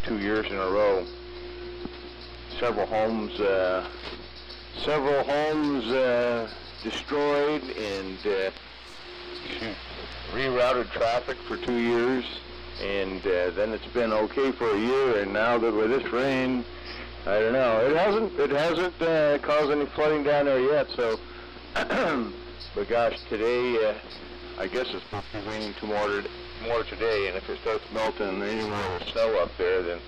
2 years in a row. Several homes destroyed, and rerouted traffic for 2 years, and then it's been okay for a year, and now that with this rain, I don't know. It hasn't caused any flooding down there yet. So, but gosh, today I guess it's supposed to be raining more today, and if it starts melting any more snow up there, then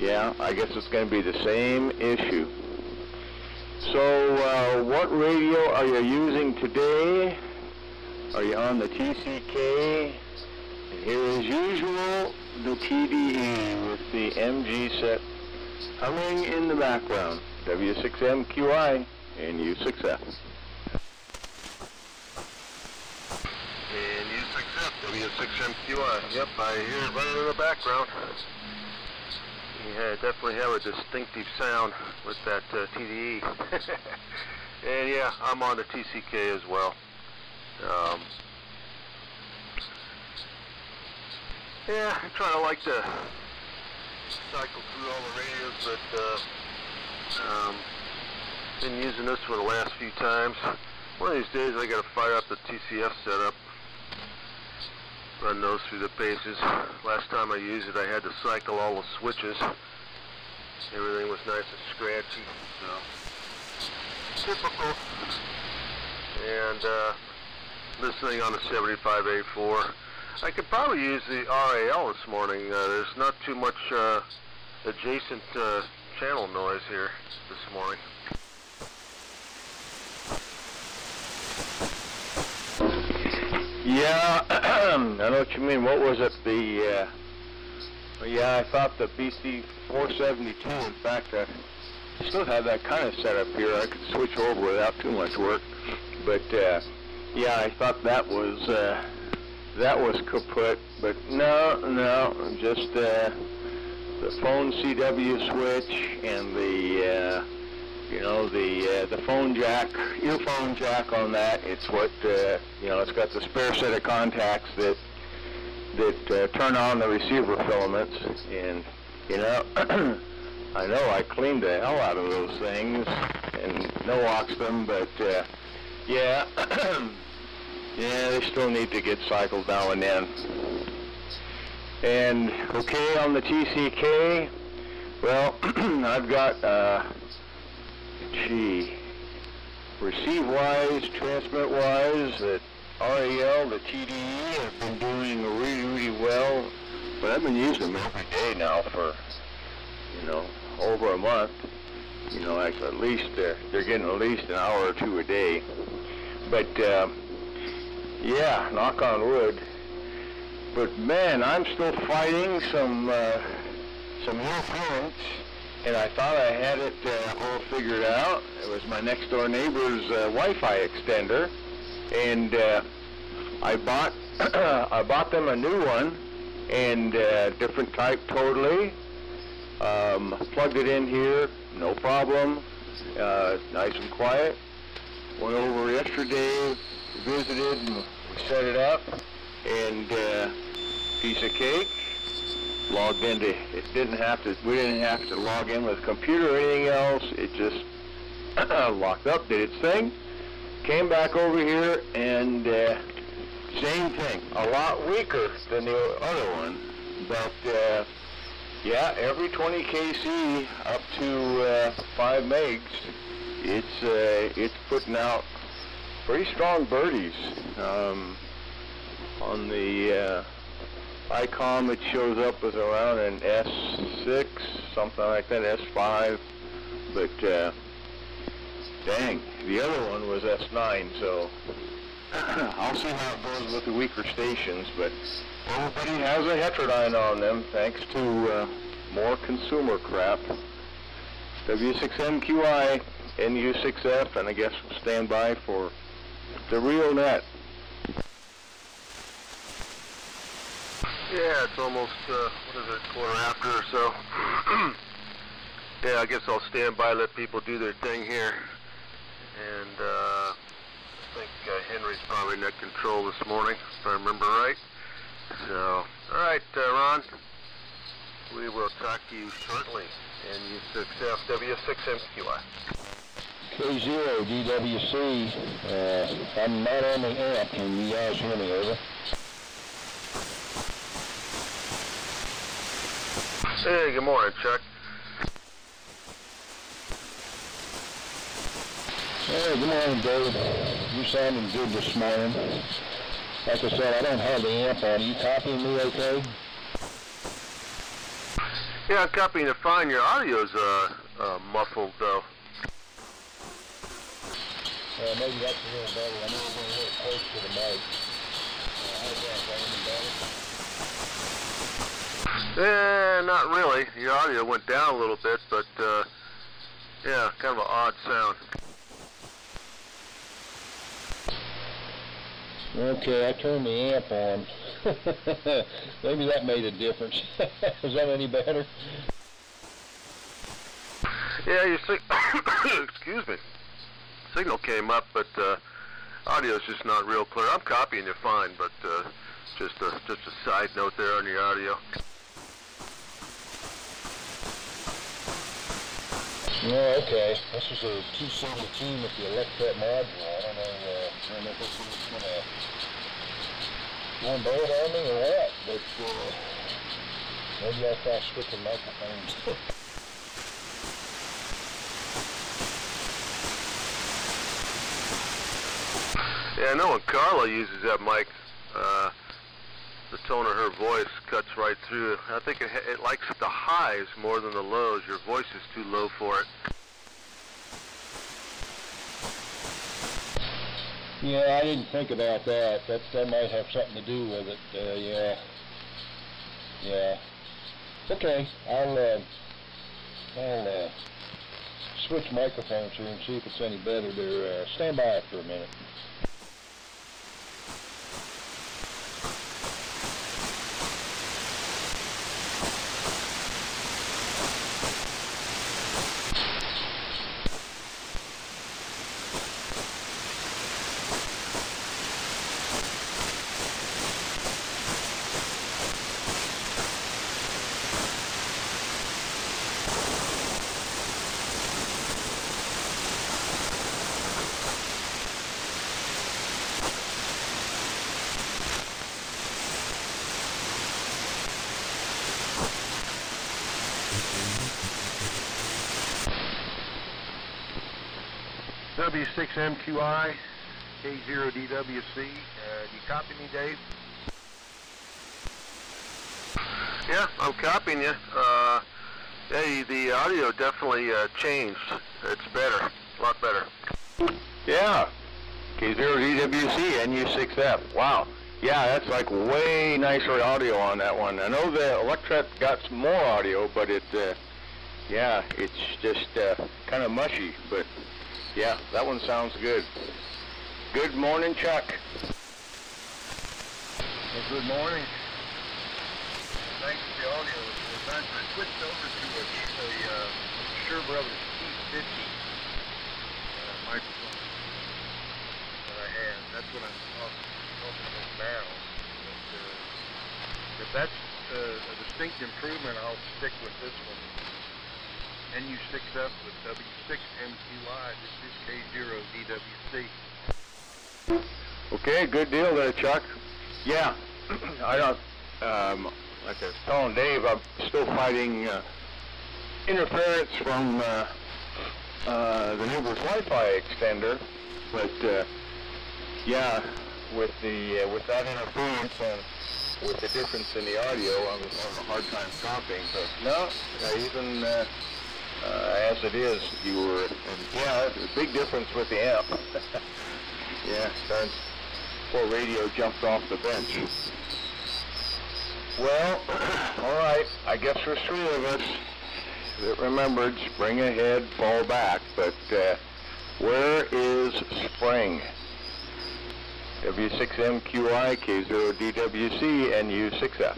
yeah, I guess it's going to be the same issue. So, what radio are you using today? Are you on the TCK? And here, as usual, the TDE with the MG set humming in the background. W6MQI and U6F. And U6F, W6MQI. Yep, I hear it running in the background. Yeah, definitely have a distinctive sound with that TDE. And yeah, I'm on the TCK as well. Yeah, I try to like to cycle through all the radios, but been using this for the last few times. One of these days I gotta fire up the TCF setup, run those through the paces. Last time I used it, I had to cycle all the switches. Everything was nice and scratchy, so typical. And listening on the 75A4. I could probably use the RAL this morning. There's not too much adjacent channel noise here this morning. Yeah, I know what you mean. What was it? Yeah, I thought the BC472. In fact, I still have that kind of setup here. I could switch over without too much work. But yeah, I thought that was kaput. But no, just the phone CW switch and the the phone jack, earphone jack on that. It's what it's got the spare set of contacts that turn on the receiver filaments, and I know I cleaned the hell out of those things and no-waxed them, but yeah, yeah, they still need to get cycled now and then. And okay, on the TCK, well, I've got receive-wise, transmit-wise, that RAL, the TDE, have been doing really well, but I've been using them every day now for, over a month. Actually, at least they're getting at least an hour or two a day. But yeah, knock on wood. But man, I'm still fighting some interference. And I thought I had it all figured out. It was my next door neighbor's Wi-Fi extender, and I bought them a new one, and different type totally. Plugged it in here, no problem. Nice and quiet. Went over yesterday, visited, and we set it up, and piece of cake. Logged into it. We didn't have to log in with a computer or anything else. It just locked up, did its thing, came back over here, and same thing. A lot weaker than the other one, but yeah, every 20 kc up to 5 megs, it's putting out pretty strong birdies. On the ICOM, it shows up as around an S6, something like that, S5, but dang, the other one was S9, so I'll see how it goes with the weaker stations, but everybody has a heterodyne on them, thanks to more consumer crap. W6MQI, NU6F, and I guess we'll stand by for the real net. Yeah, it's almost, quarter after or so. Yeah, I guess I'll stand by, let people do their thing here. And I think Henry's probably net control this morning, if I remember right. So, all right, Ron. we will talk to you shortly. And you success W6MQI. K0 DWC, I'm not on the amp. Can you guys hear me? Over. Hey, good morning, Chuck. Hey, good morning, Dave. You're sounding good this morning. Like I said, I don't have the amp on. Are you copying me okay? Yeah, I'm copying it fine. Your audio's muffled, though. Maybe that's a little better. I know we're going a little close to the mic. How's that, Eh, not really. Your audio went down a little bit, but, yeah, kind of an odd sound. Okay, I turned the amp on. Maybe that made a difference. Is that any better? Yeah, your excuse me. Signal came up, but audio's just not real clear. I'm copying you fine, but just a side note there on your audio. Yeah, okay. This is a 217 with the electret module. I don't know if this is gonna blow it on me or what, but maybe I'll try switching microphones. Yeah, I know when Carla uses that mic, the tone of her voice cuts right through. I think it likes the highs more than the lows. Your voice is too low for it. Yeah, I didn't think about that. That might have something to do with it. Yeah. Okay, I'll switch microphones here and see if it's any better. There, stand by for a minute. W6MQI, K0DWC. You copy me, Dave? Yeah, I'm copying you. Hey, the audio definitely changed. It's better, a lot better. Yeah, K0DWC, NU6F. Wow. Yeah, that's like way nicer audio on that one. I know the Electret got some more audio, but yeah, it's just kind of mushy, but yeah, that one sounds good. Good morning, Chuck. Well, good morning. Thanks for the audio. I switched over to a Shure Brothers T50 microphone that I had. That's what I'm talking about now. But, if that's a distinct improvement, I'll stick with this one. NU6F with W6MQI. This is K0DWC. Okay, good deal there, Chuck. Yeah, I don't, like I was telling Dave, I'm still fighting interference from the neighbor's Wi-Fi extender, but yeah, with that interference and with the difference in the audio, I'm having a hard time copying. But no, even as it is, yeah, there's a big difference with the amp. Yeah, darn, poor radio jumped off the bench. Well, all right, I guess there's three of us that remembered spring ahead, fall back, but where is spring? W6MQI, K0DWC, NU6F.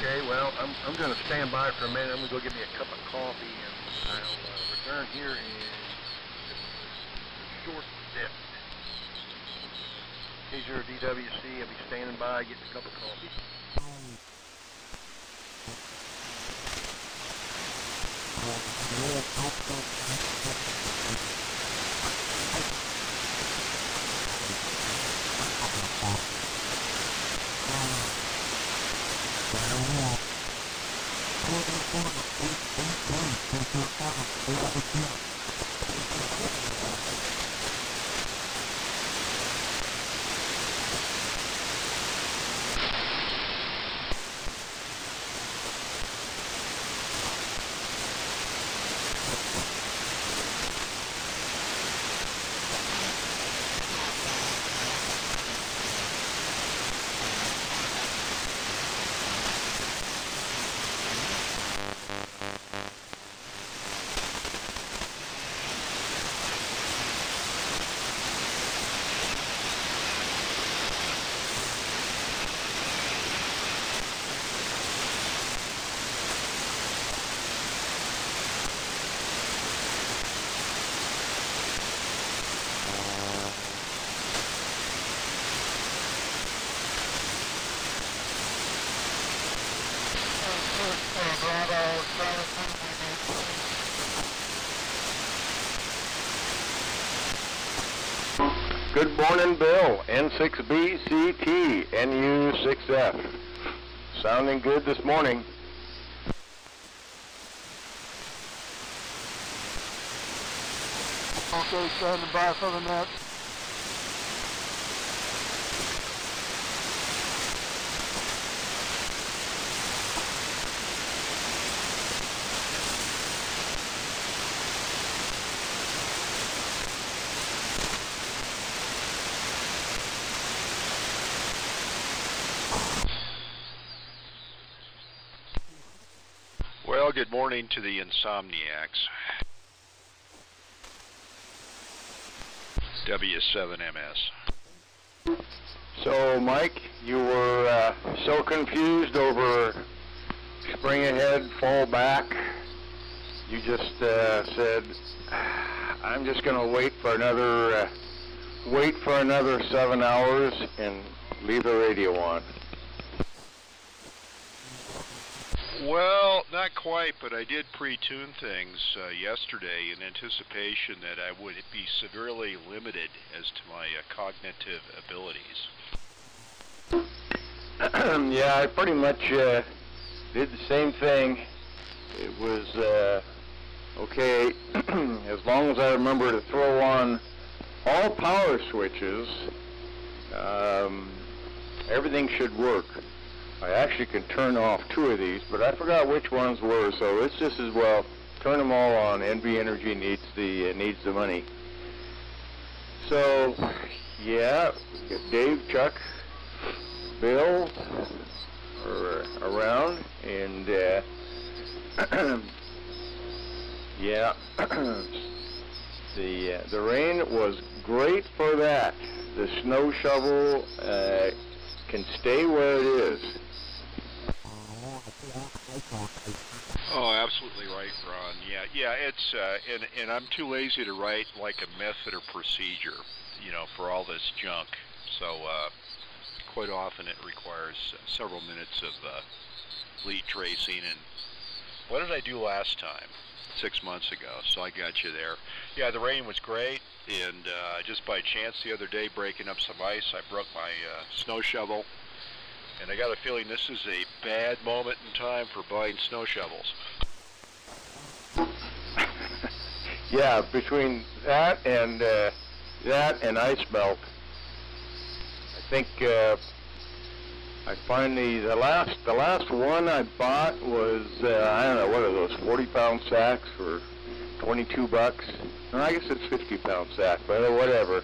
Okay, well, I'm going to stand by for a minute. I'm going to go get me a cup of coffee, and I'll return here in just a short bit. In case you're a DWC, I'll be standing by getting a cup of coffee. Good morning, Bill. N6B, CT, NU6F. Sounding good this morning. Okay, standing by for the next. Well, good morning to the Insomniacs. W7MS. So, Mike, you were so confused over spring ahead, fall back. You just said, "I'm just going to wait for another 7 hours and leave the radio on." Well, not quite, but I did pre-tune things yesterday in anticipation that I would be severely limited as to my cognitive abilities. Yeah, I pretty much did the same thing. It was okay, as long as I remember to throw on all power switches, everything should work. I actually can turn off 2 of these, but I forgot which ones were, so it's just as well turn them all on. NV Energy needs the money. So, yeah, Dave, Chuck, Bill are around, and yeah, the rain was great for that. The snow shovel can stay where it is. Oh, absolutely right, Ron. Yeah, it's and I'm too lazy to write like a method or procedure, for all this junk. So quite often it requires several minutes of lead tracing. And what did I do last time? 6 months ago. So I got you there. Yeah, the rain was great, and just by chance the other day breaking up some ice, I broke my snow shovel. And I got a feeling this is a bad moment in time for buying snow shovels. Yeah, between that and ice melt, I think I finally the last one I bought was I don't know, what are those 40-pound sacks for $22? No, I guess it's 50-pound sack, but whatever.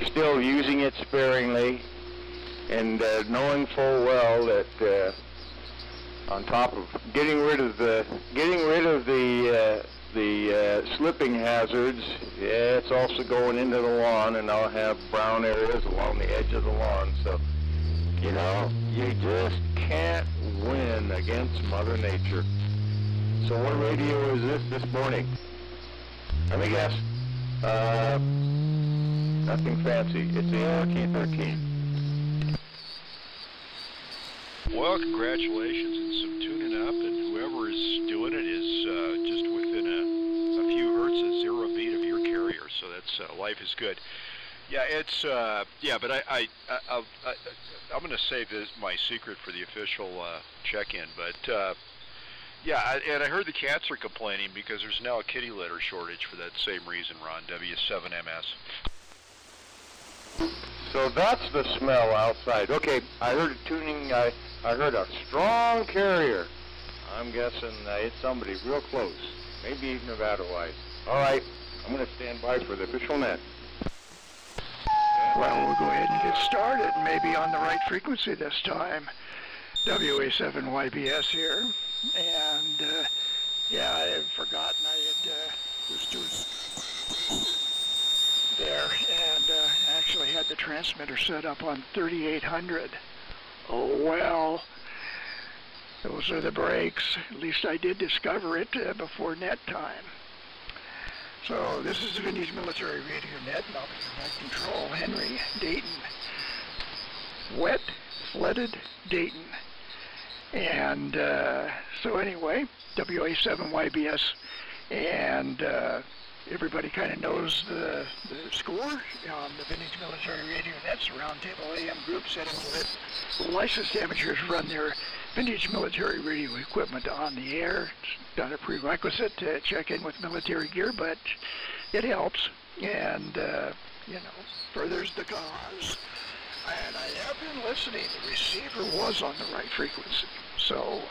Still using it sparingly. And knowing full well that on top of getting rid of the slipping hazards, yeah, it's also going into the lawn, and I'll have brown areas along the edge of the lawn. So, you just can't win. against Mother Nature. So what radio is this morning? Let me guess. Nothing fancy. It's the LK13. Well, congratulations and some tuning up, and whoever is doing it is just within a few hertz of zero beat of your carrier, so that's life is good. Yeah, it's but I'm going to save this my secret for the official check-in, but and I heard the cats are complaining because there's now a kitty litter shortage for that same reason, Ron. W7MS. So that's the smell outside. Okay, I heard a tuning. I heard a strong carrier. I'm guessing it's somebody real close, maybe even Nevada-wise. All right, I'm going to stand by for the official net. Well, we'll go ahead and get started, maybe on the right frequency this time. WA7YBS here, and I had forgotten I was doing there, and actually had the transmitter set up on 3800. Oh well, those are the breaks. At least I did discover it before net time. So this is the Vintage Military Radio Net, and I'll be your net control, Henry Dayton. Wet, flooded Dayton. And so anyway, WA7YBS, and everybody kind of knows the score on the Vintage Military Radio Net's Roundtable AM group setting with licensed amateurs run their vintage military radio equipment on the air. It's not a prerequisite to check in with military gear, but it helps, and furthers the cause. And I have been listening. The receiver was on the right frequency. So,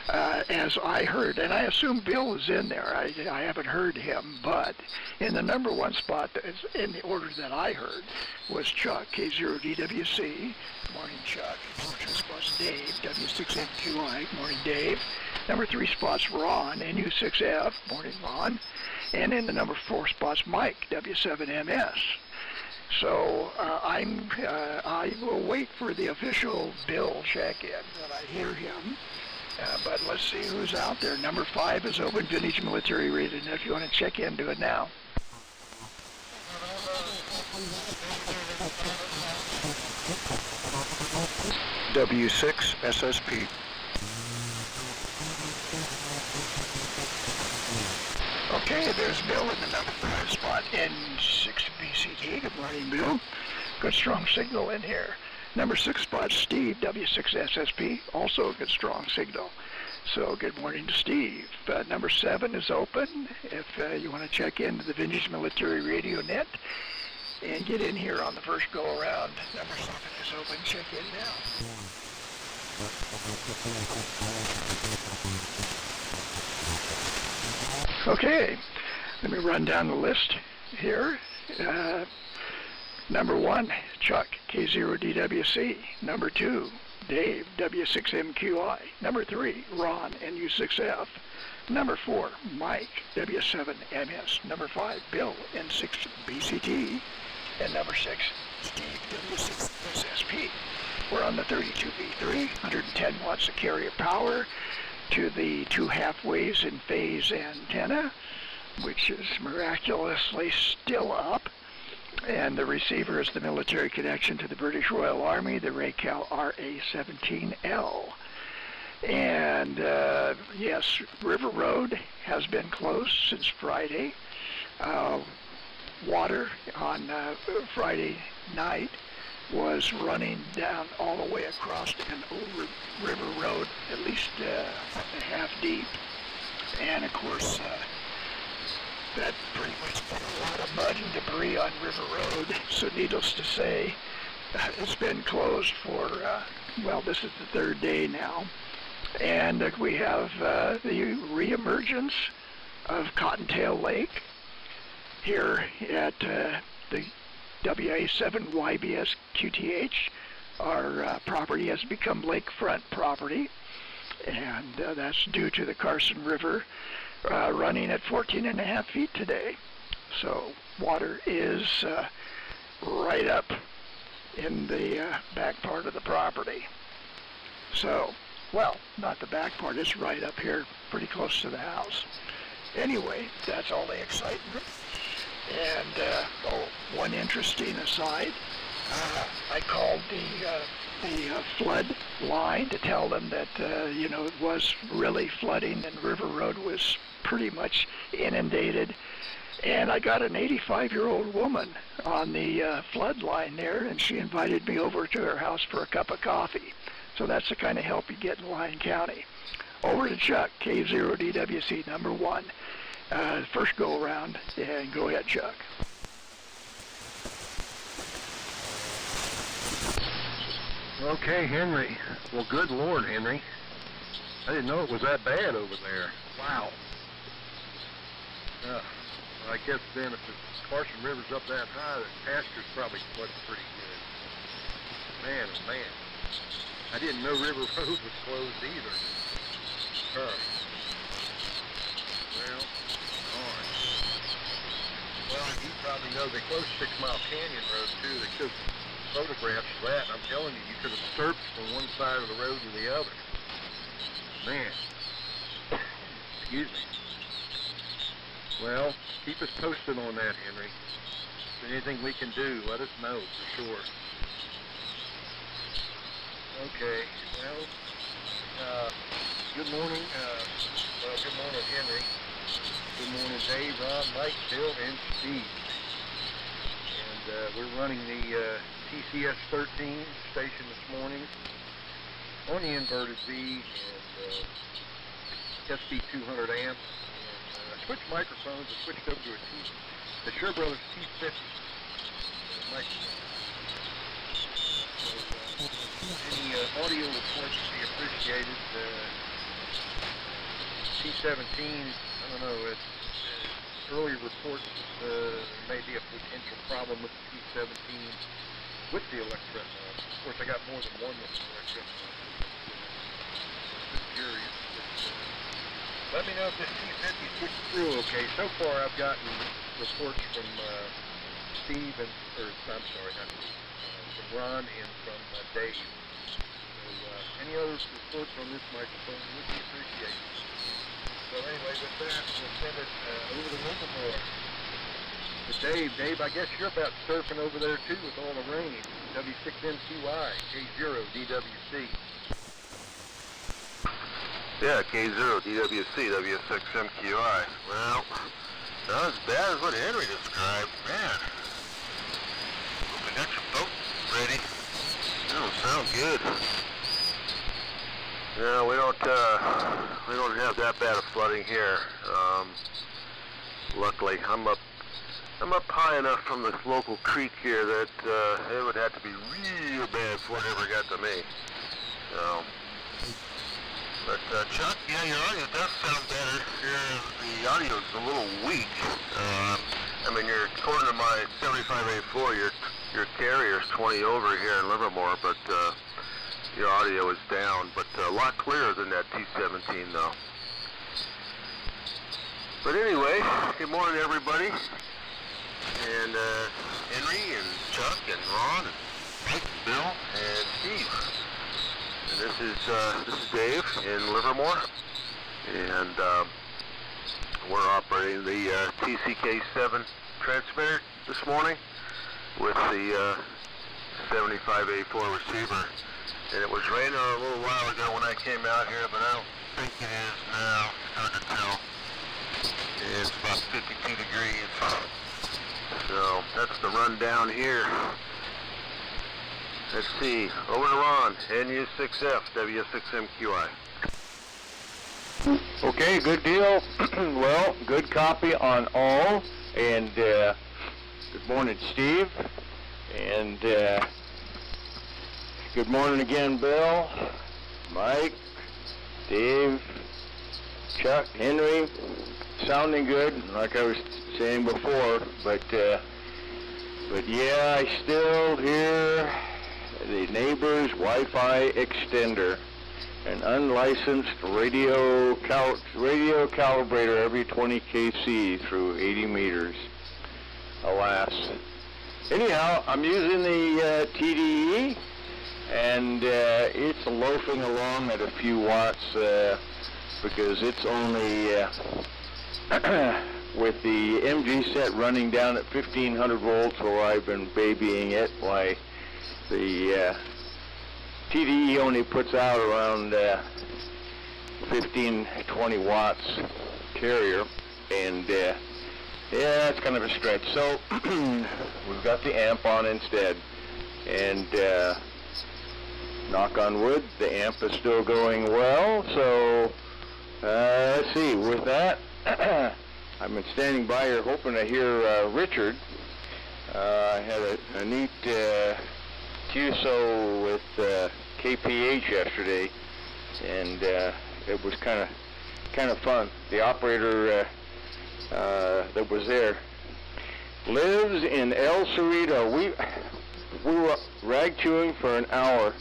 as I heard, and I assume Bill is in there. I haven't heard him, but in the number one spot, in the order that I heard, was Chuck, K0DWC. Morning, Chuck. Number 2 spot's Dave, W6MQI. Morning, Dave. Number 3 spot's Ron, NU6F. Morning, Ron. And in the number 4 spot's Mike, W7MS. So I will wait for the official Bill check-in when I hear him. But let's see who's out there. Number 5 is open, Vintage Military Radio. And if you want to check in, do it now. W6 SSP. Okay, there's Bill in the number 5 spot, N6 BCT. Good morning, Bill. Good strong signal in here. Number 6 spot, Steve, W6 SSP. Also a good strong signal. So good morning to Steve. Number 7 is open. If you want to check into the Vintage Military Radio Net and get in here on the first go around. Number 7 is open. Check in now. Okay, let me run down the list here. Number 1, Chuck, K0DWC. Number 2, Dave, W6MQI. Number 3, Ron, NU6F. Number 4, Mike, W7MS. Number 5, Bill, N6 BCT. And number 6, Steve, W6 SSP. We're on the 32V3, 110 watts of carrier power to the 2 half-waves in phase antenna, which is miraculously still up. And the receiver is the military connection to the British Royal Army, the Raycal RA-17L. And yes, River Road has been closed since Friday. Water on Friday night was running down all the way across and over River Road, at least half deep. And of course, that pretty much put a lot of mud and debris on River Road. So needless to say, it's been closed for, this is the 3rd day now. And we have the reemergence of Cottontail Lake here at the WA7YBS QTH. Our property has become lakefront property, and that's due to the Carson River running at 14.5 feet today. So water is right up in the back part of the property. So Well, not the back part. It's right up here, pretty close to the house. Anyway, that's all the excitement. And one interesting aside, I called the flood line to tell them that it was really flooding and River Road was pretty much inundated. And I got an 85-year-old woman on the flood line there, and she invited me over to her house for a cup of coffee. So that's the kind of help you get in Lyon County. Over to Chuck, K0DWC number 1. First go around, and go ahead, Chuck. Okay, Henry. Well, good Lord, Henry. I didn't know it was that bad over there. Wow. I guess then if the Carson River's up that high, the pasture's probably flooded pretty good. Man, oh man. I didn't know River Road was closed either. Well, darn. Well, you probably know they closed 6 Mile Canyon Road too. They took photographs of that, and I'm telling you, you could have surfed from one side of the road to the other. Man. Excuse me. Well, keep us posted on that, Henry. If there's anything we can do, let us know for sure. Okay, well, good morning. Good morning, Henry. Good morning, Dave, Ron, Mike, Bill, and Steve. And we're running the TCS 13 station this morning on the inverted V and SB 200 amp. And I switched microphones. I switched over to the Shure Brothers T50 microphone. So any audio reports would be appreciated. T17, I don't know, early reports may be a potential problem with the T17 with the electric. Of course, I got more than one with the electric. Just curious. But, let me know if this T50 switched through okay. So far, I've gotten reports from Steve and, from Ron and from Dave. So, any other reports on this microphone would be appreciated. So anyway, with that, we'll send it over to Livermore. But Dave, I guess you're about surfing over there too with all the rain. W6MQI, K0DWC. Yeah, K0DWC, W6MQI. Well, not as bad as what Henry described. Man, hope you got your boat ready. That don't sound good. No, we don't have that bad of flooding here. Luckily, I'm up high enough from this local creek here that it would have to be real bad before it ever got to me. So, but Chuck, yeah, your audio does sound better. The audio's a little weak. I mean, you're according to my 75A4, your carrier's 20 over here in Livermore, but your audio is down, but a lot clearer than that T17 though. But anyway, good morning everybody. And Henry and Chuck and Ron and Mike and Bill and Steve. And this is Dave in Livermore. And we're operating the TCK7 transmitter this morning with the 75A4 receiver. And it was raining a little while ago when I came out here, but I don't think it is now. It's hard to tell. It's about 52 degrees. So that's the rundown here. Let's see. Over to Ron, NU6F, W6MQI. Okay, good deal. Well, good copy on all. And good morning, Steve. And good morning again, Bill, Mike, Dave, Chuck, Henry. Sounding good, like I was saying before, but yeah, I still hear the neighbor's Wi-Fi extender, an unlicensed radio calibrator every 20 kc through 80 meters. Alas. Anyhow, I'm using the TDE, and it's loafing along at a few watts because it's only with the MG set running down at 1500 volts while I've been babying it. Why, the TDE only puts out around 15-20 watts carrier, and yeah, that's kind of a stretch. So we've got the amp on instead, and knock on wood, the amp is still going well. So let's see, with that, I've been standing by here hoping to hear Richard. I had a neat QSO with KPH yesterday, and it was kind of fun. The operator that was there lives in El Cerrito. We were rag chewing for an hour,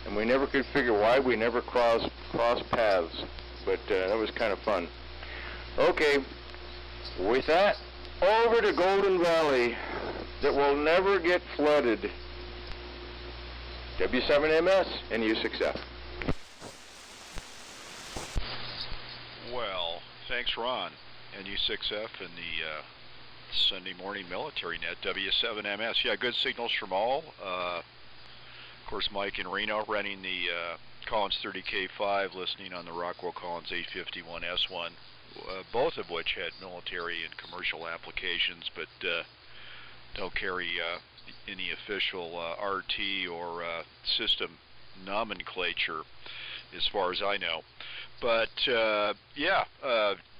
and we never could figure why we never crossed paths. But that was kind of fun. Okay, with that, over to Golden Valley that will never get flooded. W7MS and U6F. Well, thanks, Ron, and U6F and the Sunday Morning Military Net, W7MS. Yeah, good signals from all. Of course, Mike in Reno running the Collins 30K5, listening on the Rockwell Collins 851S1, both of which had military and commercial applications, but don't carry any official RT or system nomenclature as far as I know. But yeah,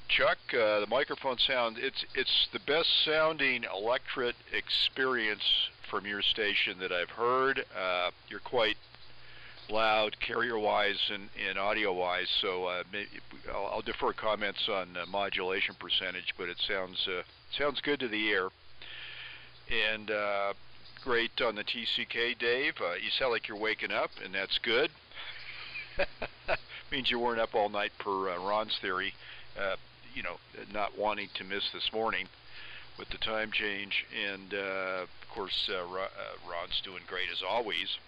Chuck, the microphone sound, it's the best sounding electret experience from your station that I've heard. You're quite loud carrier-wise and audio-wise, so maybe I'll defer comments on modulation percentage, but it sounds good to the ear. And great on the TCK, Dave. You sound like you're waking up, and that's good. Means you weren't up all night per Ron's theory, you know, not wanting to miss this morning with the time change. And of course, Ron's doing great as always.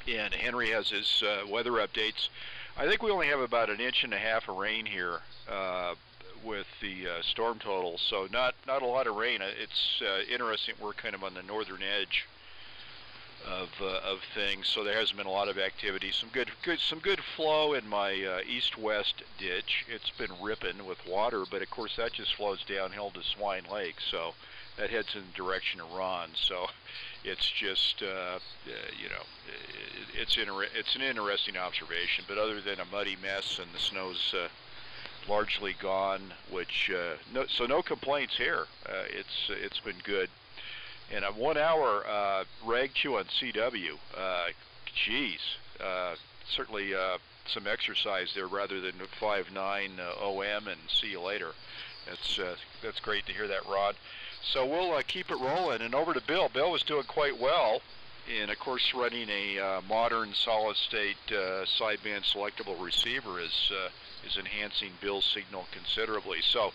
And Henry has his weather updates. I think we only have about 1.5 inches of rain here with the storm total, so not a lot of rain. It's interesting. We're kind of on the northern edge of things, so there hasn't been a lot of activity. Some good flow in my east-west ditch. It's been ripping with water, but of course that just flows downhill to Swine Lake, so that heads in the direction of Ron. So it's just you know, it's an interesting observation. But other than a muddy mess and the snow's largely gone, which no complaints here. It's been good. And a 1 hour rag chew on CW. Geez, certainly some exercise there rather than 5.9 OM and see you later. That's great to hear that, Rod. So we'll keep it rolling, and over to Bill. Bill was doing quite well, and of course running a modern solid-state sideband selectable receiver is enhancing Bill's signal considerably. So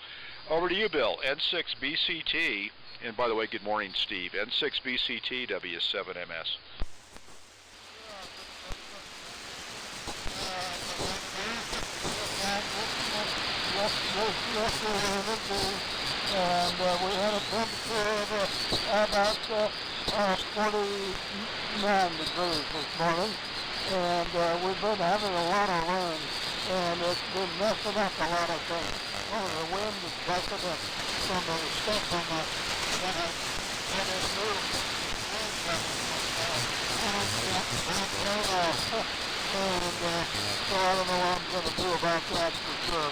over to you, Bill. N6BCT, and by the way, good morning, Steve. N6BCT W7MS. And we had a temperature of about 49 degrees this morning, and we've been having a lot of rain, and it's been messing up a lot of things. The wind is bucking up from the stuff from the new wind coming and so I don't know what I'm going to do about that for sure.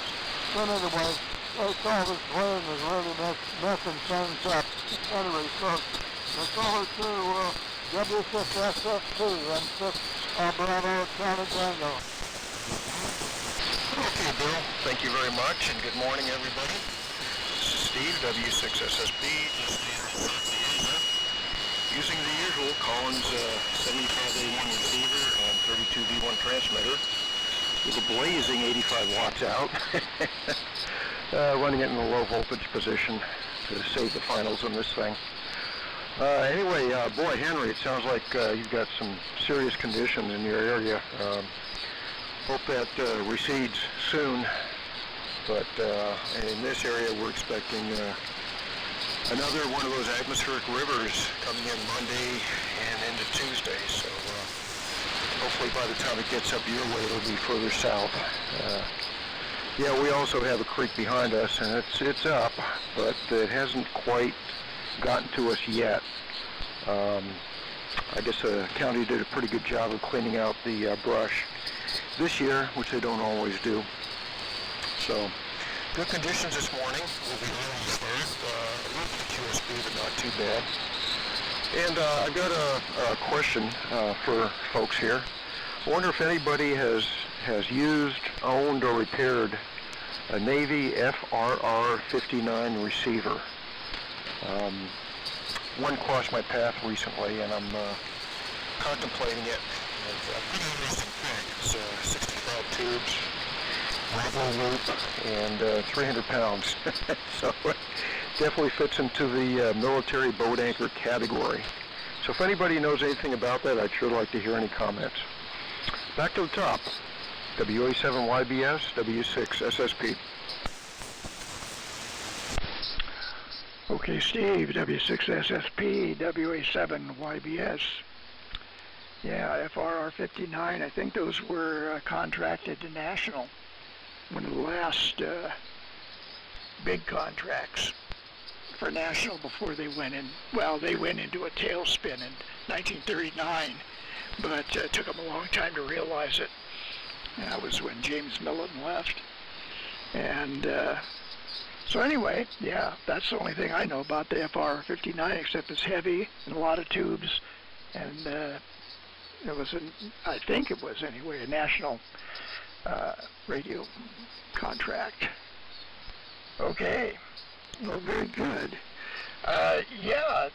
But anyway, it's all this rain is really messing things up. Anyway, so it's over to W6SF2 and 6 Bravo County Tango. Okay, Bill, thank you very much, and good morning, everybody. This is Steve, W6SSB, using the usual Collins 75A1 receiver and 32V1 transmitter with a blazing 85 watts out, running it in a low voltage position to save the finals on this thing. Anyway, boy, Henry, it sounds like you've got some serious conditions in your area. Hope that recedes soon. But in this area, we're expecting another one of those atmospheric rivers coming in Monday and into Tuesday. So hopefully by the time it gets up your way, it'll be further south. Yeah, we also have a creek behind us, and it's up, but it hasn't quite gotten to us yet. I guess the county did a pretty good job of cleaning out the brush this year, which they don't always do. So, good conditions this morning. We'll be early start, a little bit of QSB, but not too bad. And I've got a question for folks here. I wonder if anybody has used, owned, or repaired a Navy FRR-59 receiver. One crossed my path recently, and I'm contemplating it. It's a pretty interesting thing. It's 65 tubes, level loop, and 300 pounds. So it definitely fits into the military boat anchor category. So if anybody knows anything about that, I'd sure like to hear any comments. Back to the top. WA7YBS, W6SSP. Okay, Steve, W6SSP, WA7YBS. Yeah, FRR-59, I think those were contracted to National. One of the last big contracts for National before they went in. Well, they went into a tailspin in 1939, but it took them a long time to realize it. That was when James Millen left. And so anyway, yeah, that's the only thing I know about the FR-59, except it's heavy and a lot of tubes. And it was, I think it was anyway, a National radio contract. Okay, well, very good. Yeah,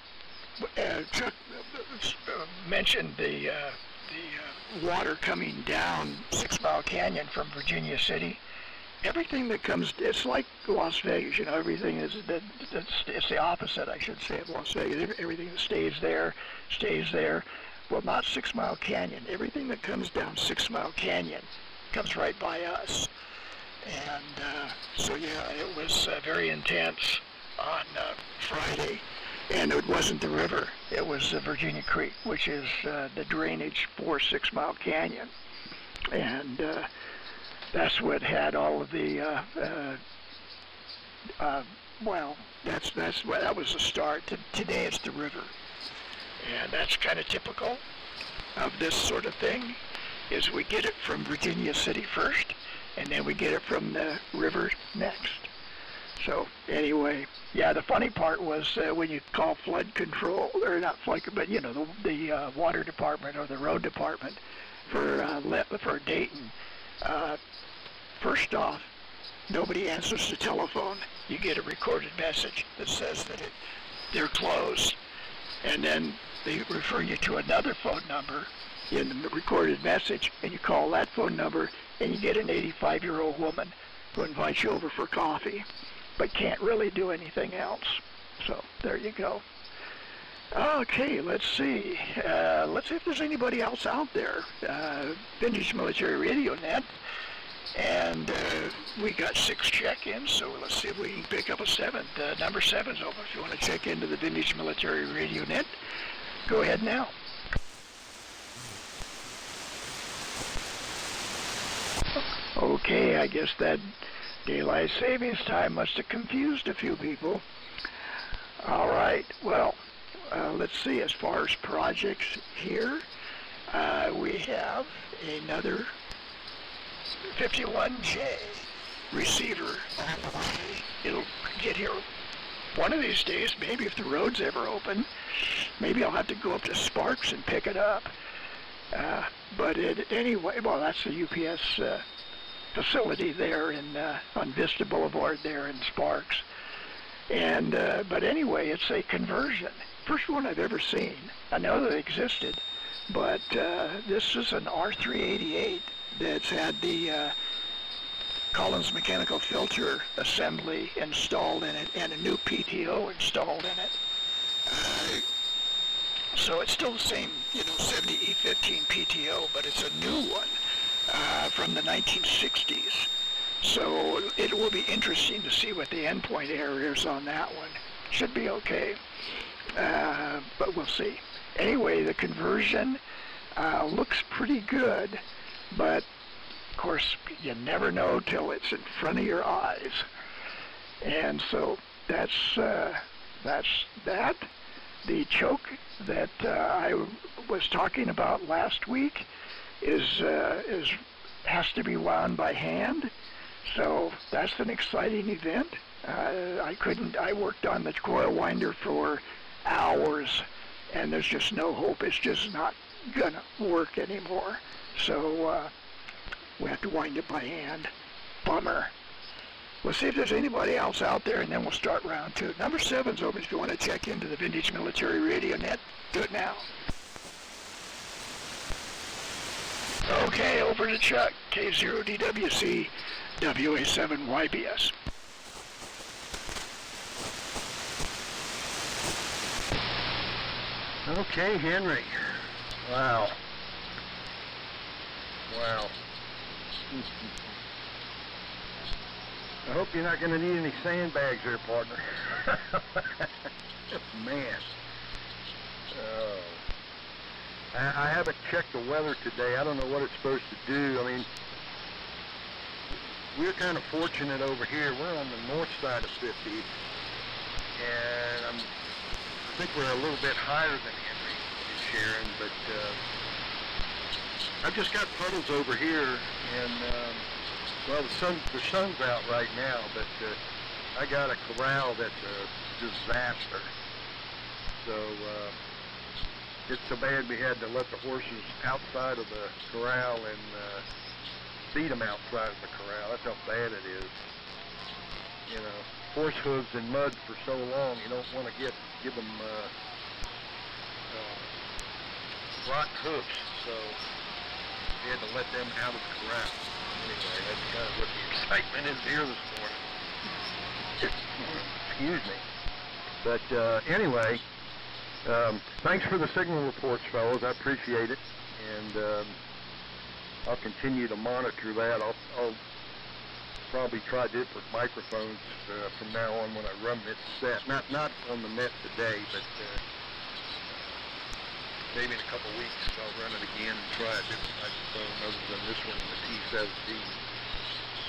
Chuck mentioned the water coming down 6 Mile Canyon from Virginia City. Everything that comes, it's like Las Vegas, you know, everything is, it's the opposite, I should say, of Las Vegas. Everything that stays there, stays there. Well, not 6 Mile Canyon. Everything that comes down 6 Mile Canyon comes right by us. And so, yeah, it was very intense on Friday. And it wasn't the river, it was the Virginia Creek, which is the drainage for 6 Mile Canyon. And that's what had all of the, well, that was the start. Today it's the river. And that's kind of typical of this sort of thing, is we get it from Virginia City first, and then we get it from the river next. So anyway, yeah, the funny part was when you call flood control, or not flood, but you know, the water department or the road department for Dayton. First off, nobody answers the telephone. You get a recorded message that says that they're closed, and then they refer you to another phone number in the recorded message, and you call that phone number, and you get an 85-year-old woman who invites you over for coffee, but can't really do anything else. So there you go. Okay, let's see. Let's see if there's anybody else out there. Vintage Military Radio Net. And we got 6 check-ins, so let's see if we can pick up a 7th. Number 7's open. If you want to check into the Vintage Military Radio Net, go ahead now. Okay, I guess that daylight savings time must have confused a few people. All right, well, let's see. As far as projects here, we have another 51J receiver on the way. It'll get here one of these days, maybe if the road's ever open. Maybe I'll have to go up to Sparks and pick it up. But anyway, well, that's the UPS facility there on Vista Boulevard there in Sparks. And but anyway, it's a conversion. First one I've ever seen. I know that it existed, but this is an R388 that's had the Collins mechanical filter assembly installed in it and a new PTO installed in it. So it's still the same, 70E15 PTO, but it's a new one from the 1960s. So it will be interesting to see what the endpoint error is on that one. Should be okay, but we'll see. Anyway, the conversion looks pretty good, but of course you never know till it's in front of your eyes. And so that's that. The choke that I was talking about last week has to be wound by hand. So that's an exciting event. I worked on the coil winder for hours, and there's just no hope. It's just not gonna work anymore. So we have to wind it by hand. Bummer. We'll see if there's anybody else out there, and then we'll start round two. Number 7's open if you want to check into the Vintage Military Radio Net. Do it now. Okay, over to Chuck. K0DWC, WA7YBS. Okay, Henry. Wow. I hope you're not going to need any sandbags there, partner. Man. Oh. I haven't checked the weather today. I don't know what it's supposed to do. I mean, we're kind of fortunate over here. We're on the north side of 50, and I think we're a little bit higher than Henry and Sharon, but I've just got puddles over here, and well, the sun's out right now, but I got a corral that's a disaster. So it's so bad we had to let the horses outside of the corral and feed them outside of the corral. That's how bad it is. Horse hooves in mud for so long, you don't want to give them rotten hoofs. So we had to let them out of the corral. Anyway, that's kind of what the excitement is here this morning. Excuse me. But anyway, thanks for the signal reports, fellows. I appreciate it, and I'll continue to monitor that. I'll probably try different microphones from now on when I run this set. Not on the net today, but maybe in a couple weeks I'll run it again and try a different microphone other than this one, the T17,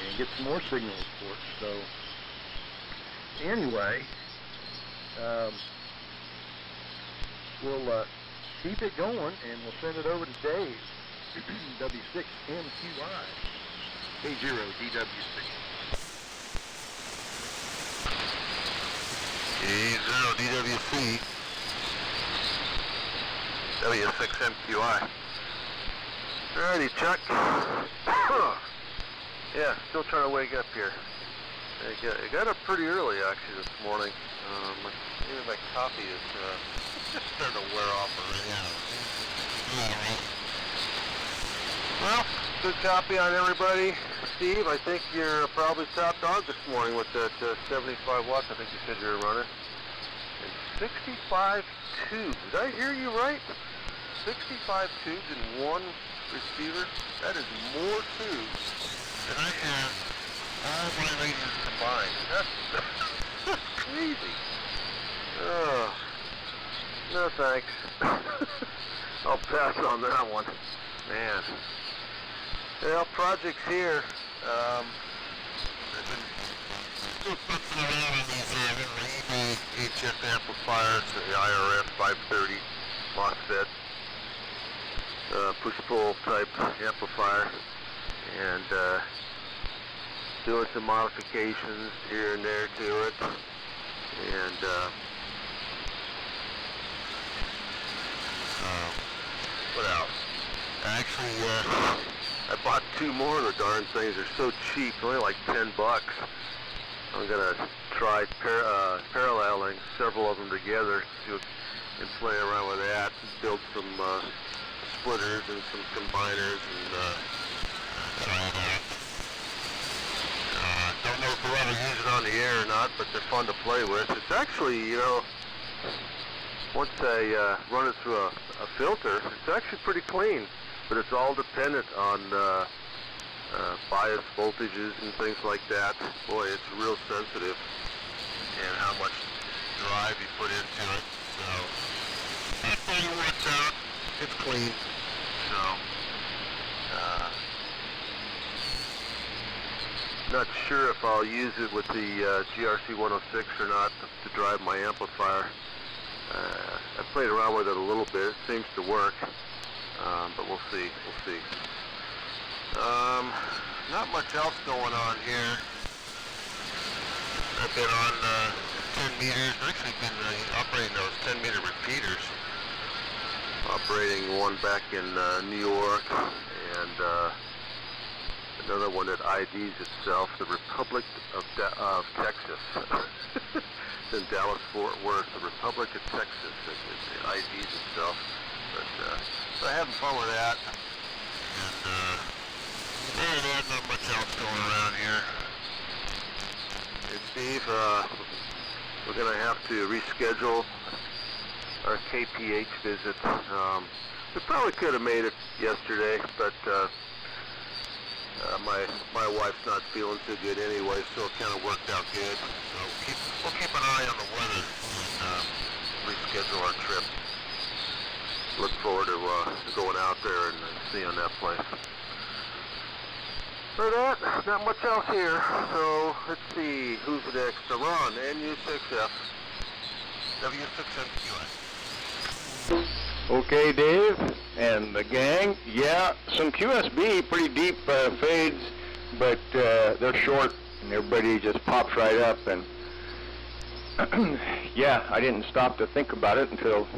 and get some more signal reports. So anyway, we'll keep it going, and we'll send it over to Dave, W6MQI, K0DWC. K0DWC, W6MQI. Alrighty, Chuck. Yeah, still trying to wake up here. I got up pretty early, actually, this morning. Even my coffee is just starting to wear off already. Well, good copy on everybody. Steve, I think you're probably top dog this morning with that 75 watts. I think you said you were running. And 65 tubes. Did I hear you right? 65 tubes in one receiver? That is more tubes than I have all my radios combined. That's crazy. Oh, no thanks. I'll pass on that one. Man. Well, projects here. I've been still fussing around on these EV-HS amplifiers, the IRS 530 MOSFET, push-pull type amplifier, and doing some modifications here and there to it, and what else? Actually, I bought 2 more of the darn things. They're so cheap, only like $10. I'm gonna try paralleling several of them together and play around with that, build some splitters and some combiners, and try that. Don't know if we'll ever use it on the air or not, but they're fun to play with. It's actually, once I run it through a filter, it's actually pretty clean. But it's all dependent on bias voltages and things like that. Boy, it's real sensitive, and how much drive you put into it. So that thing works out. It's clean. So not sure if I'll use it with the GRC 106 or not to drive my amplifier. I played around with it a little bit. It seems to work, but we'll see. We'll see. Not much else going on here. I've been on 10 meters. Actually been operating those 10-meter repeaters. Operating one back in New York, and another one that IDs itself, the Republic of Texas. It's in Dallas-Fort Worth, the Republic of Texas. It IDs itself. But so having fun with that. And other than that, not much else going around here. Hey Steve, we're going to have to reschedule our KPH visit. We probably could have made it yesterday, but my wife's not feeling too good anyway, so it kind of worked out good. So we'll keep an eye on the weather and reschedule our trip. Look forward to going out there and seeing that place. For that, not much else here. So let's see, who's next? Ron, NU6F, W6MQS. Okay, Dave and the gang. Yeah, some QSB, pretty deep fades, but they're short, and everybody just pops right up. And yeah, I didn't stop to think about it until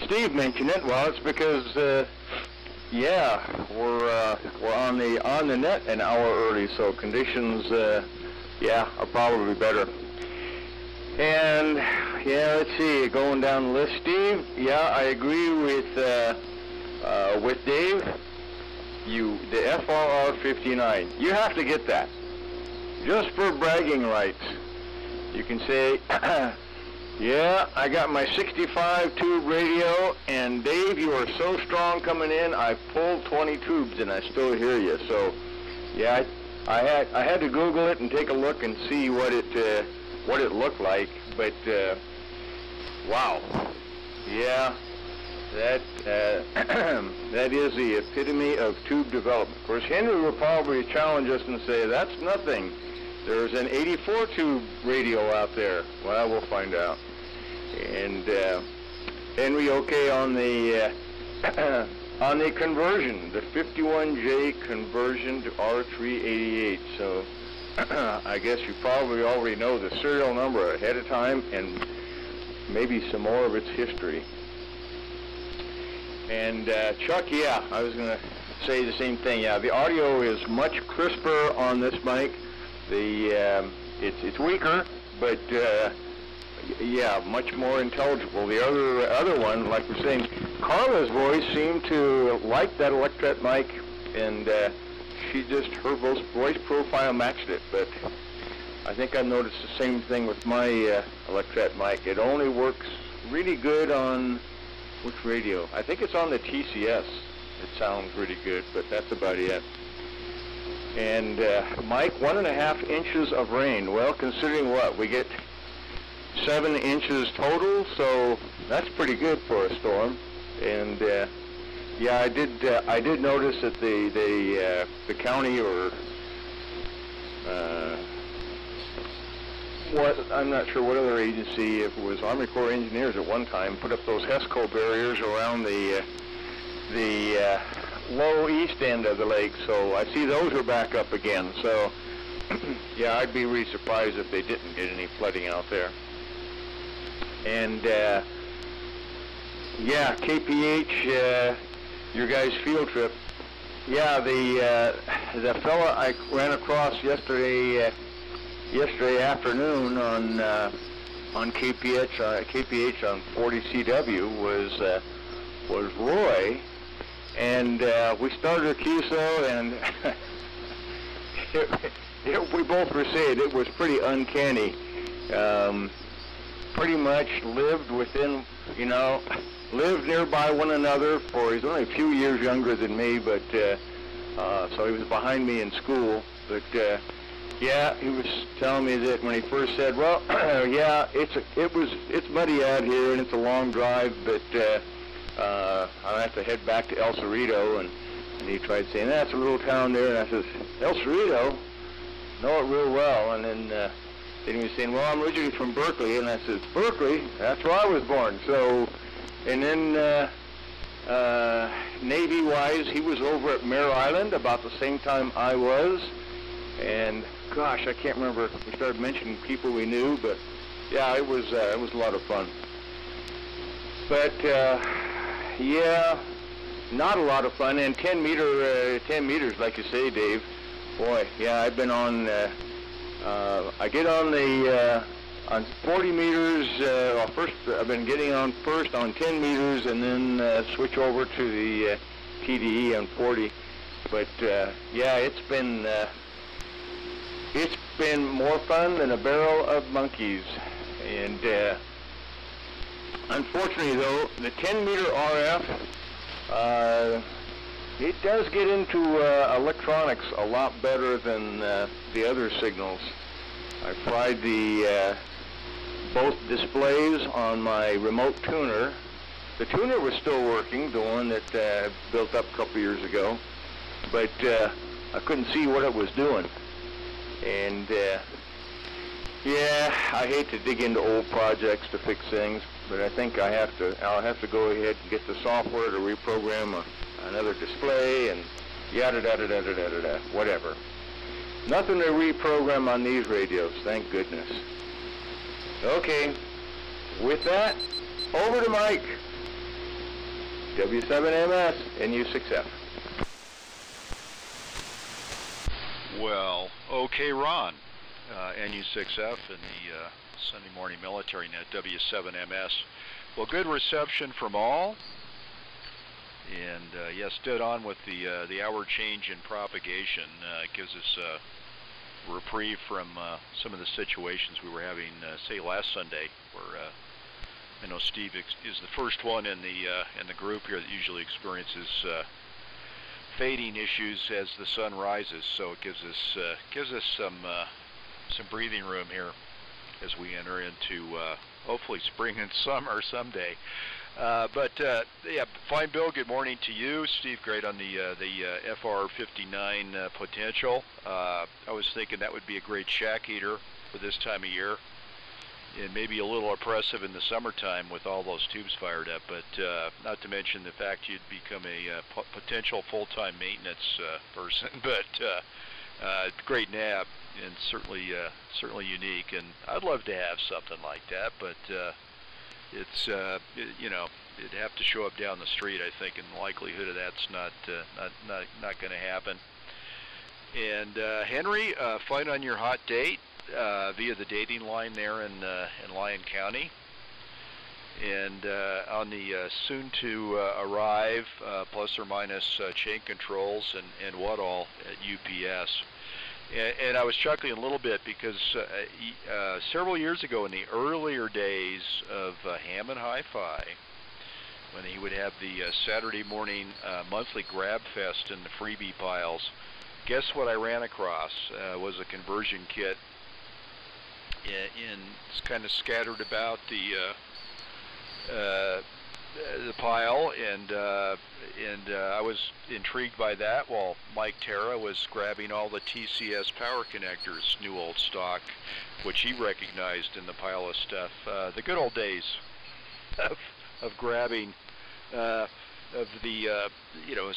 Steve mentioned it. Well, it's because yeah, we're on the net an hour early, so conditions yeah, are probably better. And yeah, let's see, going down the list, Steve. Yeah, I agree with Dave. The FRR 59. You have to get that, just for bragging rights. You can say, yeah, I got my 65 tube radio, and Dave, you are so strong coming in. I pulled 20 tubes, and I still hear you. So, yeah, I had to Google it and take a look and see what it looked like. But wow, yeah, that that is the epitome of tube development. Of course, Henry will probably challenge us and say that's nothing. There's an 84 tube radio out there. Well, we'll find out. And Henry, okay on the on the conversion, the 51J conversion to R388. So I guess you probably already know the serial number ahead of time and maybe some more of its history. And Chuck, yeah, I was going to say the same thing. Yeah, the audio is much crisper on this mic. The it's weaker, but yeah, much more intelligible. The other one, like we're saying, Carla's voice seemed to like that Electret mic, and she just, her voice profile matched it. But I think I noticed the same thing with my Electret mic. It only works really good on which radio? I think it's on the TCS. It sounds really good, but that's about it. And Mike, 1.5 inches of rain. Well, considering what we get 7 inches total, so that's pretty good for a storm. And yeah, I did notice that the county, or what, I'm not sure what other agency, if it was Army Corps of Engineers at one time, put up those HESCO barriers around the low east end of the lake. So I see those are back up again. So yeah, I'd be really surprised if they didn't get any flooding out there. And yeah, KPH, your guys' field trip. Yeah, the fella I ran across yesterday afternoon on KPH on 40 CW was Roy, and we started QSO, and we both were saying it was pretty uncanny. Pretty much lived within you know, lived nearby one another for, he's only a few years younger than me, but, so he was behind me in school. But, yeah, he was telling me that when he first said, well, yeah, it's muddy out here and it's a long drive, but, I'll have to head back to El Cerrito, and he tried saying, that's a little town there, and I said, El Cerrito? Know it real well. And then he was saying, well, I'm originally from Berkeley, and I said, Berkeley? That's where I was born. So, and then Navy-wise, he was over at Mare Island about the same time I was, and gosh, I can't remember, we started mentioning people we knew, but yeah, it was a lot of fun. But yeah, not a lot of fun. And 10 meters, like you say, Dave. Boy, yeah, I've been on. I get on the on 40 meters. Well, first I've been getting on first on 10 meters, and then switch over to the TDE on 40. But yeah, it's been more fun than a barrel of monkeys. And unfortunately, though, the 10-meter RF, it does get into electronics a lot better than the other signals. I tried the both displays on my remote tuner. The tuner was still working, the one that built up a couple years ago, but I couldn't see what it was doing. And yeah, I hate to dig into old projects to fix things, but I think I'll have to go ahead and get the software to reprogram another display and yada da da da da da da da, whatever. Nothing to reprogram on these radios, thank goodness. Okay, with that, over to Mike. W7MS, NU6F. Well, okay, Ron. NU6F and the Sunday Morning Military Net, W7MS. Well, good reception from all. And yes, dead on with the hour change in propagation. Gives us a reprieve from some of the situations we were having, say, last Sunday, where I know Steve is the first one in the group here that usually experiences fading issues as the sun rises. So it gives us some breathing room here as we enter into hopefully spring and summer someday. But yeah, fine, Bill. Good morning to you, Steve. Great on the FR59 potential. I was thinking that would be a great shack heater for this time of year, and maybe a little oppressive in the summertime with all those tubes fired up. But not to mention the fact you'd become a potential full-time maintenance person. But great nav, and certainly unique. And I'd love to have something like that, but it's you know, it'd have to show up down the street, I think, and the likelihood of that's not going to happen. And Henry, find on your hot date via the dating line there in Lyon County, and on the soon to arrive plus or minus chain controls and what all at UPS. And I was chuckling a little bit because several years ago, in the earlier days of Hammond Hi-Fi, when he would have the Saturday morning monthly grab fest in the freebie piles, guess what I ran across was a conversion kit it's kind of scattered about the pile, and I was intrigued by that while Mike Terra was grabbing all the TCS power connectors, new old stock, which he recognized in the pile of stuff. The good old days of grabbing of the you know,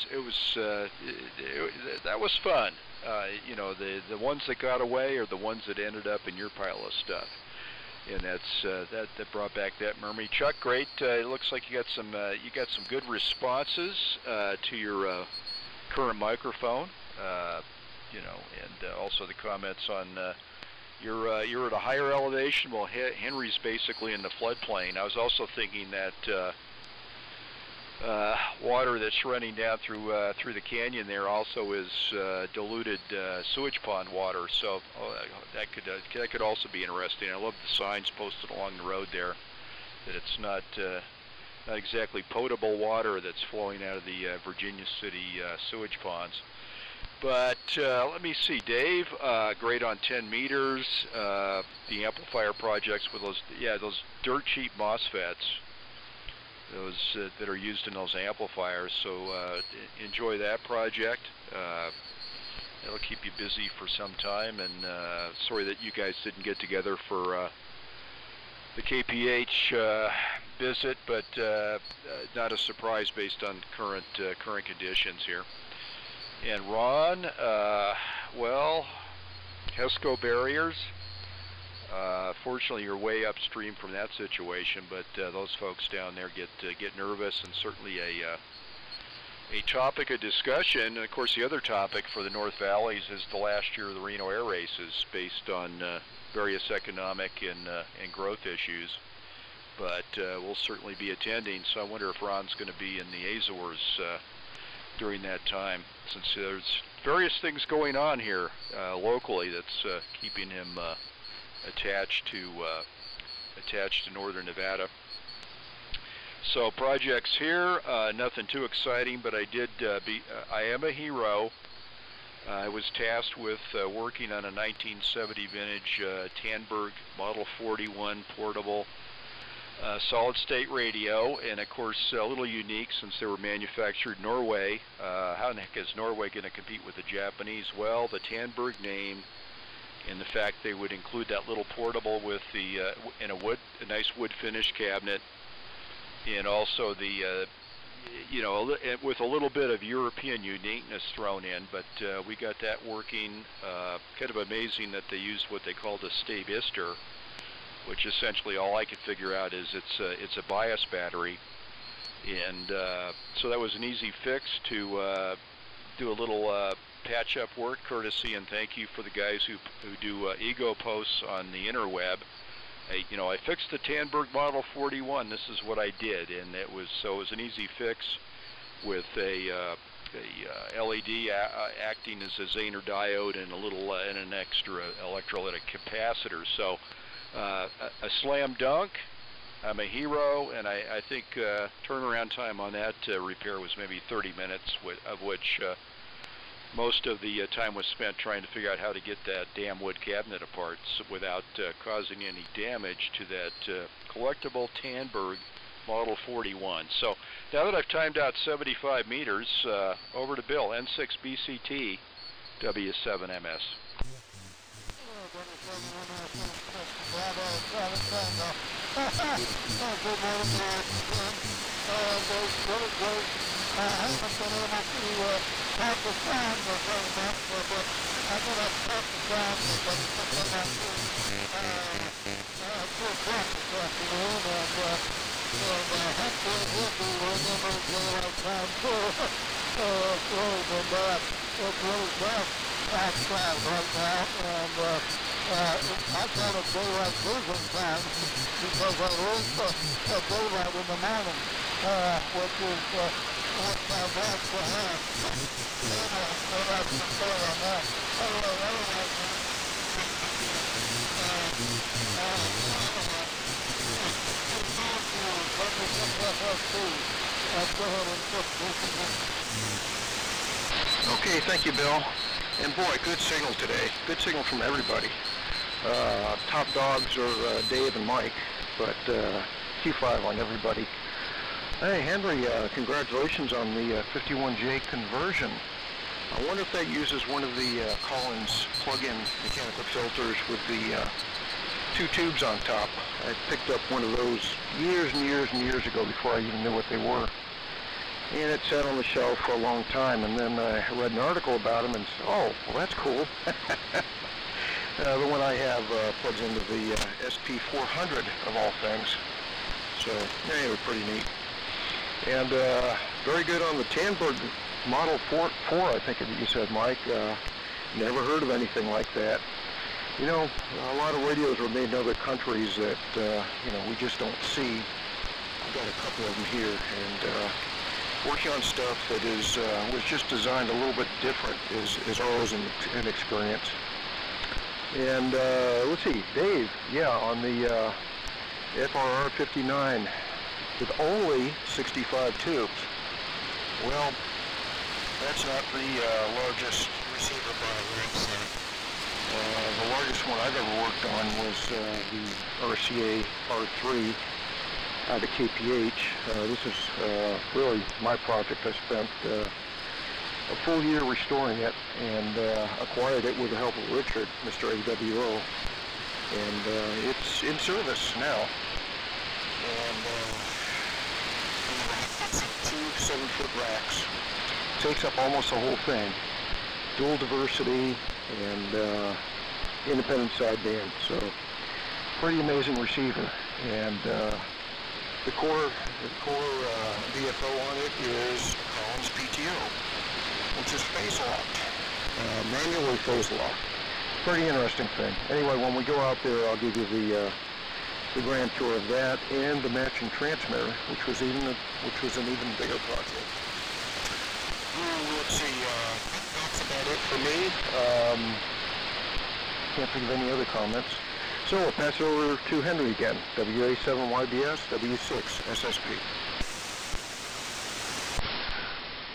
that was fun. You know, the ones that got away are the ones that ended up in your pile of stuff. And that's that brought back that memory. Chuck, great. It looks like you got some good responses to your current microphone. You know, and also the comments on you're at a higher elevation. Well, Henry's basically in the floodplain. I was also thinking that water that's running down through the canyon there also is diluted sewage pond water, so that could also be interesting. I love the signs posted along the road there that it's not not exactly potable water that's flowing out of the Virginia City sewage ponds. But let me see, Dave, great on 10 meters. The amplifier projects with those dirt cheap MOSFETs, those that are used in those amplifiers. So enjoy that project. It'll keep you busy for some time. And sorry that you guys didn't get together for the KPH visit, but not a surprise based on current conditions here. And Ron, well, HESCO barriers. Fortunately, you're way upstream from that situation, but those folks down there get nervous, and certainly a topic of discussion. And of course, the other topic for the North Valleys is the last year of the Reno Air Races, based on various economic and growth issues. But we'll certainly be attending. So I wonder if Ron's going to be in the Azores during that time, since there's various things going on here locally that's keeping him attached to northern Nevada. So projects here, nothing too exciting, but I am a hero. I was tasked with working on a 1970 vintage Tandberg Model 41 portable solid-state radio, and of course a little unique since they were manufactured in Norway. How in the heck is Norway going to compete with the Japanese? Well, the Tandberg name and the fact they would include that little portable with a nice wood finish cabinet, and also the with a little bit of European uniqueness thrown in. But we got that working. Kind of amazing that they used what they called a Stabistor, which essentially all I could figure out is it's a bias battery, and so that was an easy fix to do a little patch-up work, courtesy and thank you for the guys who do ego posts on the interweb. I fixed the Tandberg Model 41. This is what I did, and it was an easy fix with a LED acting as a Zener diode and and an extra electrolytic capacitor. So a slam dunk. I'm a hero, and I think turnaround time on that repair was maybe 30 minutes, of which most of the time was spent trying to figure out how to get that damn wood cabinet apart without causing any damage to that collectible Tandberg Model 41. So now that I've timed out 75 meters, over to Bill, N6BCT W7MS. I haven't been able to talk to Sam very much, but I'm going to talk to Sam because it's something I'm doing 2 o'clock this afternoon, and hopefully he'll be remembering daylight time too. It's really been bad. It's really bad outside right now, and I call it daylight losing time because I lose the daylight in the morning, which is what my boss will have. So that's the story on that. Okay, thank you, Bill. And boy, good signal today. Good signal from everybody. Top dogs are Dave and Mike, but Q5 on everybody. Hey, Henry, congratulations on the 51J conversion. I wonder if that uses one of the Collins plug-in mechanical filters with the 2 tubes on top. I picked up one of those years and years and years ago before I even knew what they were. And it sat on the shelf for a long time, and then I read an article about them and said, oh, well, that's cool. The one I have plugs into the SP400 of all things. So, yeah, it was pretty neat. And very good on the Tandberg Model 4, I think you said, Mike. Never heard of anything like that. You know, a lot of radios were made in other countries that, we just don't see. I've got a couple of them here, and working on stuff that was just designed a little bit different is always an experience. And let's see, Dave, yeah, on the FRR 59 with only 65 tubes. Well, that's not the largest receiver by a long shot. The largest one I've ever worked on was the RCA R3 out of KPH. This is really my project. I spent a full year restoring it and acquired it with the help of Richard, Mr. AWO. And it's in service now. And two 7-foot racks. Takes up almost the whole thing. Dual diversity and independent sideband. So pretty amazing receiver. And the core VFO on it is Collins PTO, which is phase locked, manually phase locked. Pretty interesting thing. Anyway, when we go out there, I'll give you the grand tour of that and the matching transmitter, which was an even bigger project. Let's see. That's about it for me. Can't think of any other comments. So I'll pass it over to Henry again. WA7YBS, W6 SSP.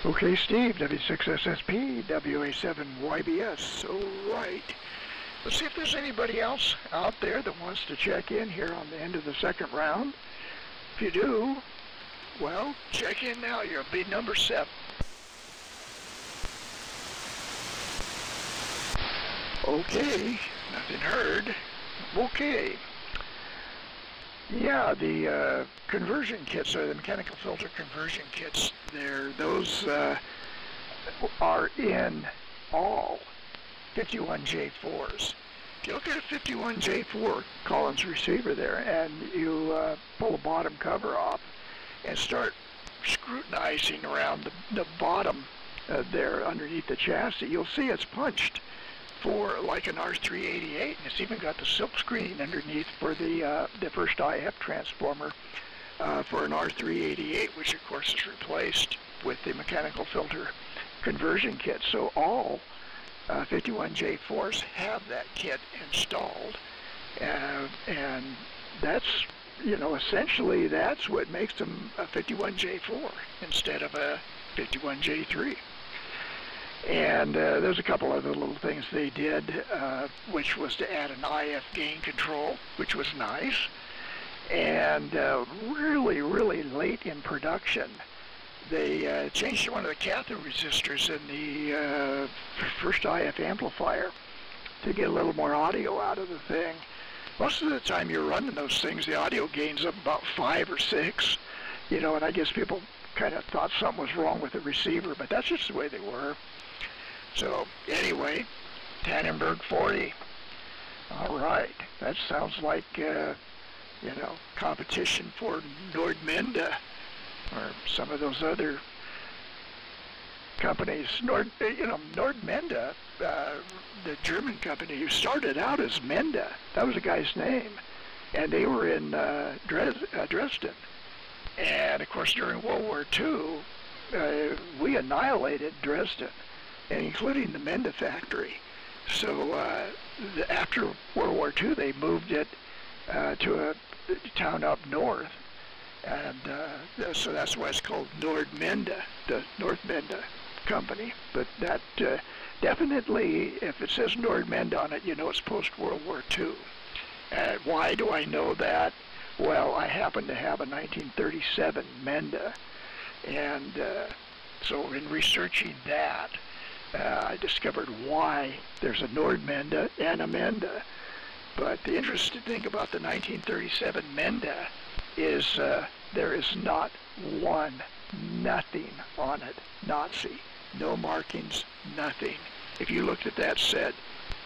Okay, Steve, W6SSP, WA7YBS. All right. Let's see if there's anybody else out there that wants to check in here on the end of the second round. If you do, well, check in now. You'll be number 7. Okay, nothing heard. Okay. Yeah, the conversion kits, or the mechanical filter conversion kits, those are in all 51J4s. If you look at a 51J4 Collins receiver there, and you pull the bottom cover off and start scrutinizing around the bottom there underneath the chassis, you'll see it's punched for like an R388, and it's even got the silk screen underneath for the first IF transformer for an R388, which of course is replaced with the mechanical filter conversion kit. So all 51J4s have that kit installed, and that's, essentially that's what makes them a 51J4 instead of a 51J3. And there's a couple other little things they did, which was to add an IF gain control, which was nice. And really, really late in production, they changed one of the cathode resistors in the first IF amplifier to get a little more audio out of the thing. Most of the time you're running those things, the audio gain's up about 5 or 6, and I guess people kind of thought something was wrong with the receiver, but that's just the way they were. So anyway, Tannenberg 40. All right, that sounds like competition for Nordmende or some of those other companies. Nordmende, the German company who started out as Mende, that was a guy's name, and they were in Dresden. And of course, during World War II, we annihilated Dresden, and including the Mende factory. So after World War II, they moved it to a town up north, and so that's why it's called Nordmende, the Nordmende company. But that definitely, if it says Nordmende on it, it's post-World War II. Why do I know that? Well, I happen to have a 1937 Mende, and so in researching that, I discovered why there's a Nordmende and a Mende. But the interesting thing about the 1937 Mende is there is not nothing on it, Nazi. No markings, nothing. If you looked at that set,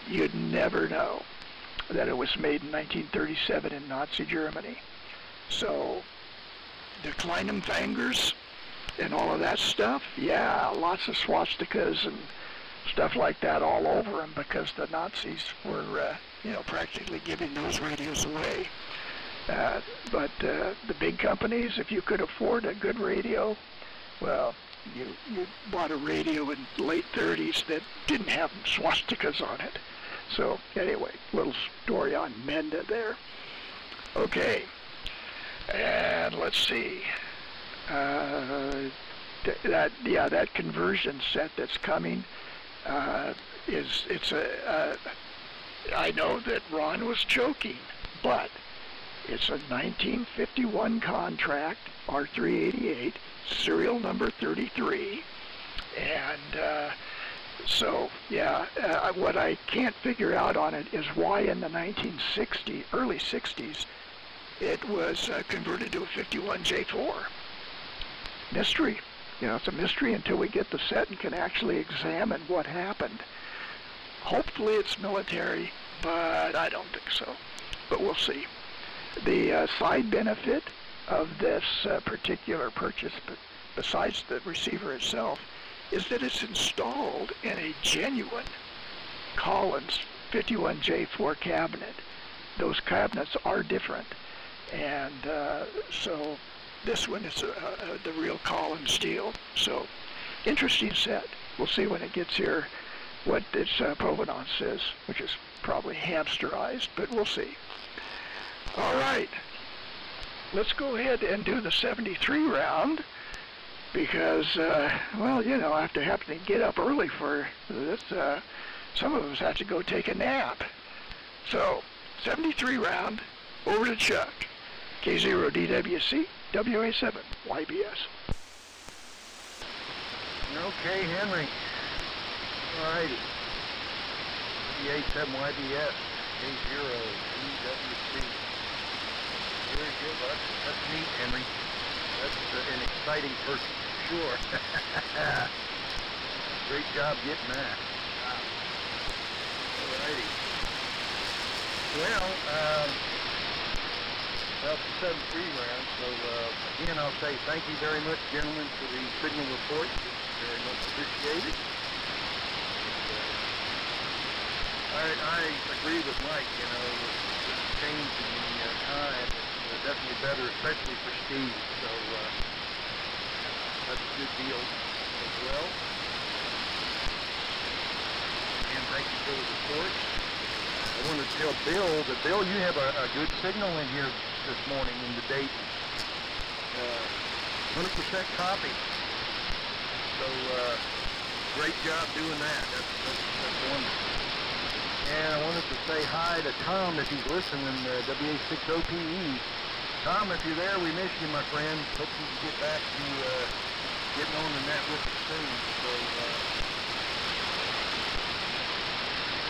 you'd never know that it was made in 1937 in Nazi Germany. So the Kleinempfängers and all of that stuff, yeah, lots of swastikas and stuff like that all over them, because the Nazis were, practically giving those radios away. But the big companies, if you could afford a good radio, well, you bought a radio in the late 30s that didn't have swastikas on it. So anyway, little story on Mende there. Okay. And let's see. That conversion set that's coming I know that Ron was joking, but it's a 1951 contract, R388, serial number 33, and what I can't figure out on it is why in the early 60s, it was converted to a 51J4. Mystery. It's a mystery until we get the set and can actually examine what happened. Hopefully it's military, but I don't think so. But we'll see. The side benefit of this particular purchase, besides the receiver itself, is that it's installed in a genuine Collins 51J4 cabinet. Those cabinets are different, and so this one is the real Collins deal. So, interesting set. We'll see when it gets here what its provenance is, which is probably hamsterized, but we'll see. All right, let's go ahead and do the 73 round, because, after having to get up early for this, some of us have to go take a nap. So, 73 round, over to Chuck. K0DWC, WA7, YBS. Okay, Henry. Alrighty. WA7, YBS, K0DWC. Very good. Well, that's neat, Henry. That's an exciting person, for sure. Great job getting that. Wow. Alrighty. Well, it's a 7-3 round, so again, I'll say thank you very much, gentlemen, for the signal report. It's very much appreciated. And, I agree with Mike, with the change in the time, it's definitely better, especially for Steve, so that's a good deal as well. And thank you for the report. I wanted to tell Bill that, Bill, you have a good signal in here this morning in the Dayton. 100% copy. So, great job doing that. That's wonderful. And I wanted to say hi to Tom if he's listening, WA6OPE. Tom, if you're there, we miss you, my friend. Hope you can get back to getting on the net with us soon. So,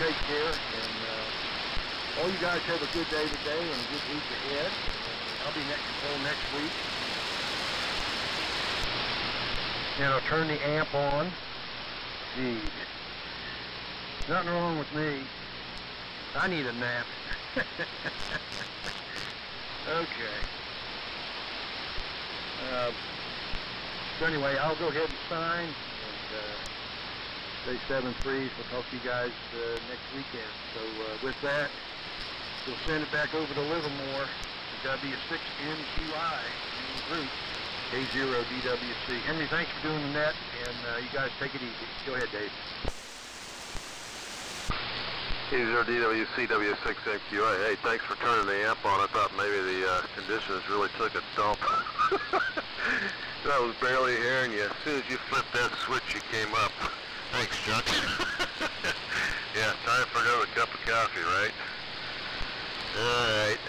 take care, and all you guys have a good day today and a good week ahead. I'll be next week. And I'll turn the amp on. Geez. Nothing wrong with me. I need a nap. Okay. So anyway, I'll go ahead and sign. And, Day 7-3, we'll talk to you guys next weekend. So with that, we'll send it back over to Livermore. The W6MQI group, K0DWC. Henry, thanks for doing the net, and you guys take it easy. Go ahead, Dave. K0DWC, W6MQI. Hey, thanks for turning the amp on. I thought maybe the conditions really took a dump. I was barely hearing you. As soon as you flipped that switch, you came up. Thanks, Chuck. Yeah, time for another cup of coffee, right? Alright.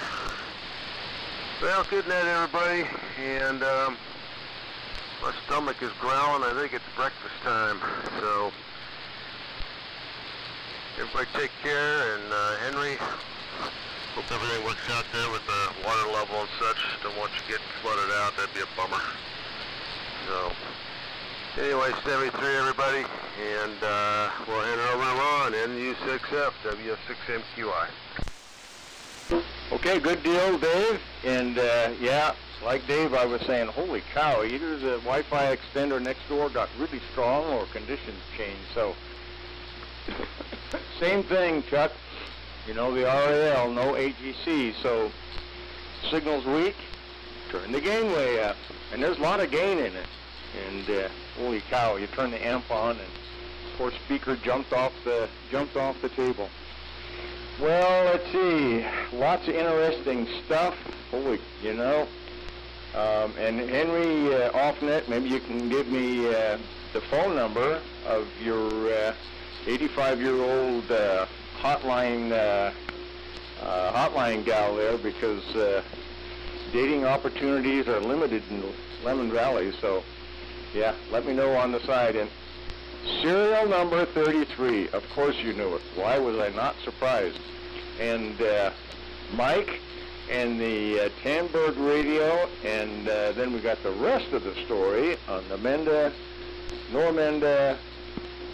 Well, good night, everybody. And my stomach is growling. I think it's breakfast time. So, everybody take care. And Henry, hope everything works out there with the water level and such. Don't want you getting flooded out. That'd be a bummer. So, anyway, 73, everybody, and we'll hand it over to Ron, NU6F, W6MQI. Okay, good deal, Dave. And like Dave, I was saying, holy cow, either the Wi-Fi extender next door got really strong or conditions changed. So, same thing, Chuck. The RAL, no AGC. So, signal's weak, turn the gain way up. And there's a lot of gain in it. And holy cow, you turn the amp on and poor speaker jumped off the table. Well, let's see, lots of interesting stuff. Holy, And Henry Offnet, maybe you can give me the phone number of your 85-year-old hotline gal there, because dating opportunities are limited in Lemon Valley. So, yeah, let me know on the side. And serial number 33. Of course you knew it. Why was I not surprised? And Mike and the Tandberg radio, and then we got the rest of the story on the Normenda.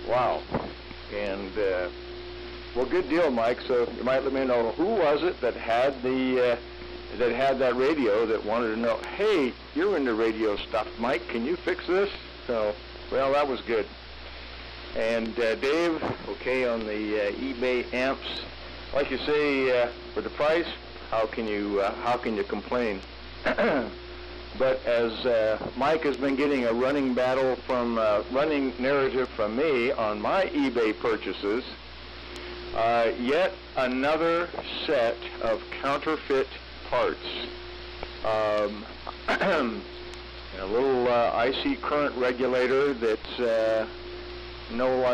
Wow. And well, good deal, Mike. So you might let me know, who was it that had that radio that wanted to know, hey, you're into radio stuff, Mike, can you fix this? So, well, that was good. And Dave, okay, on the eBay amps, like you say, for the price, how can you complain? But as Mike has been getting a running narrative from me on my eBay purchases, yet another set of counterfeit parts. A little IC current regulator that's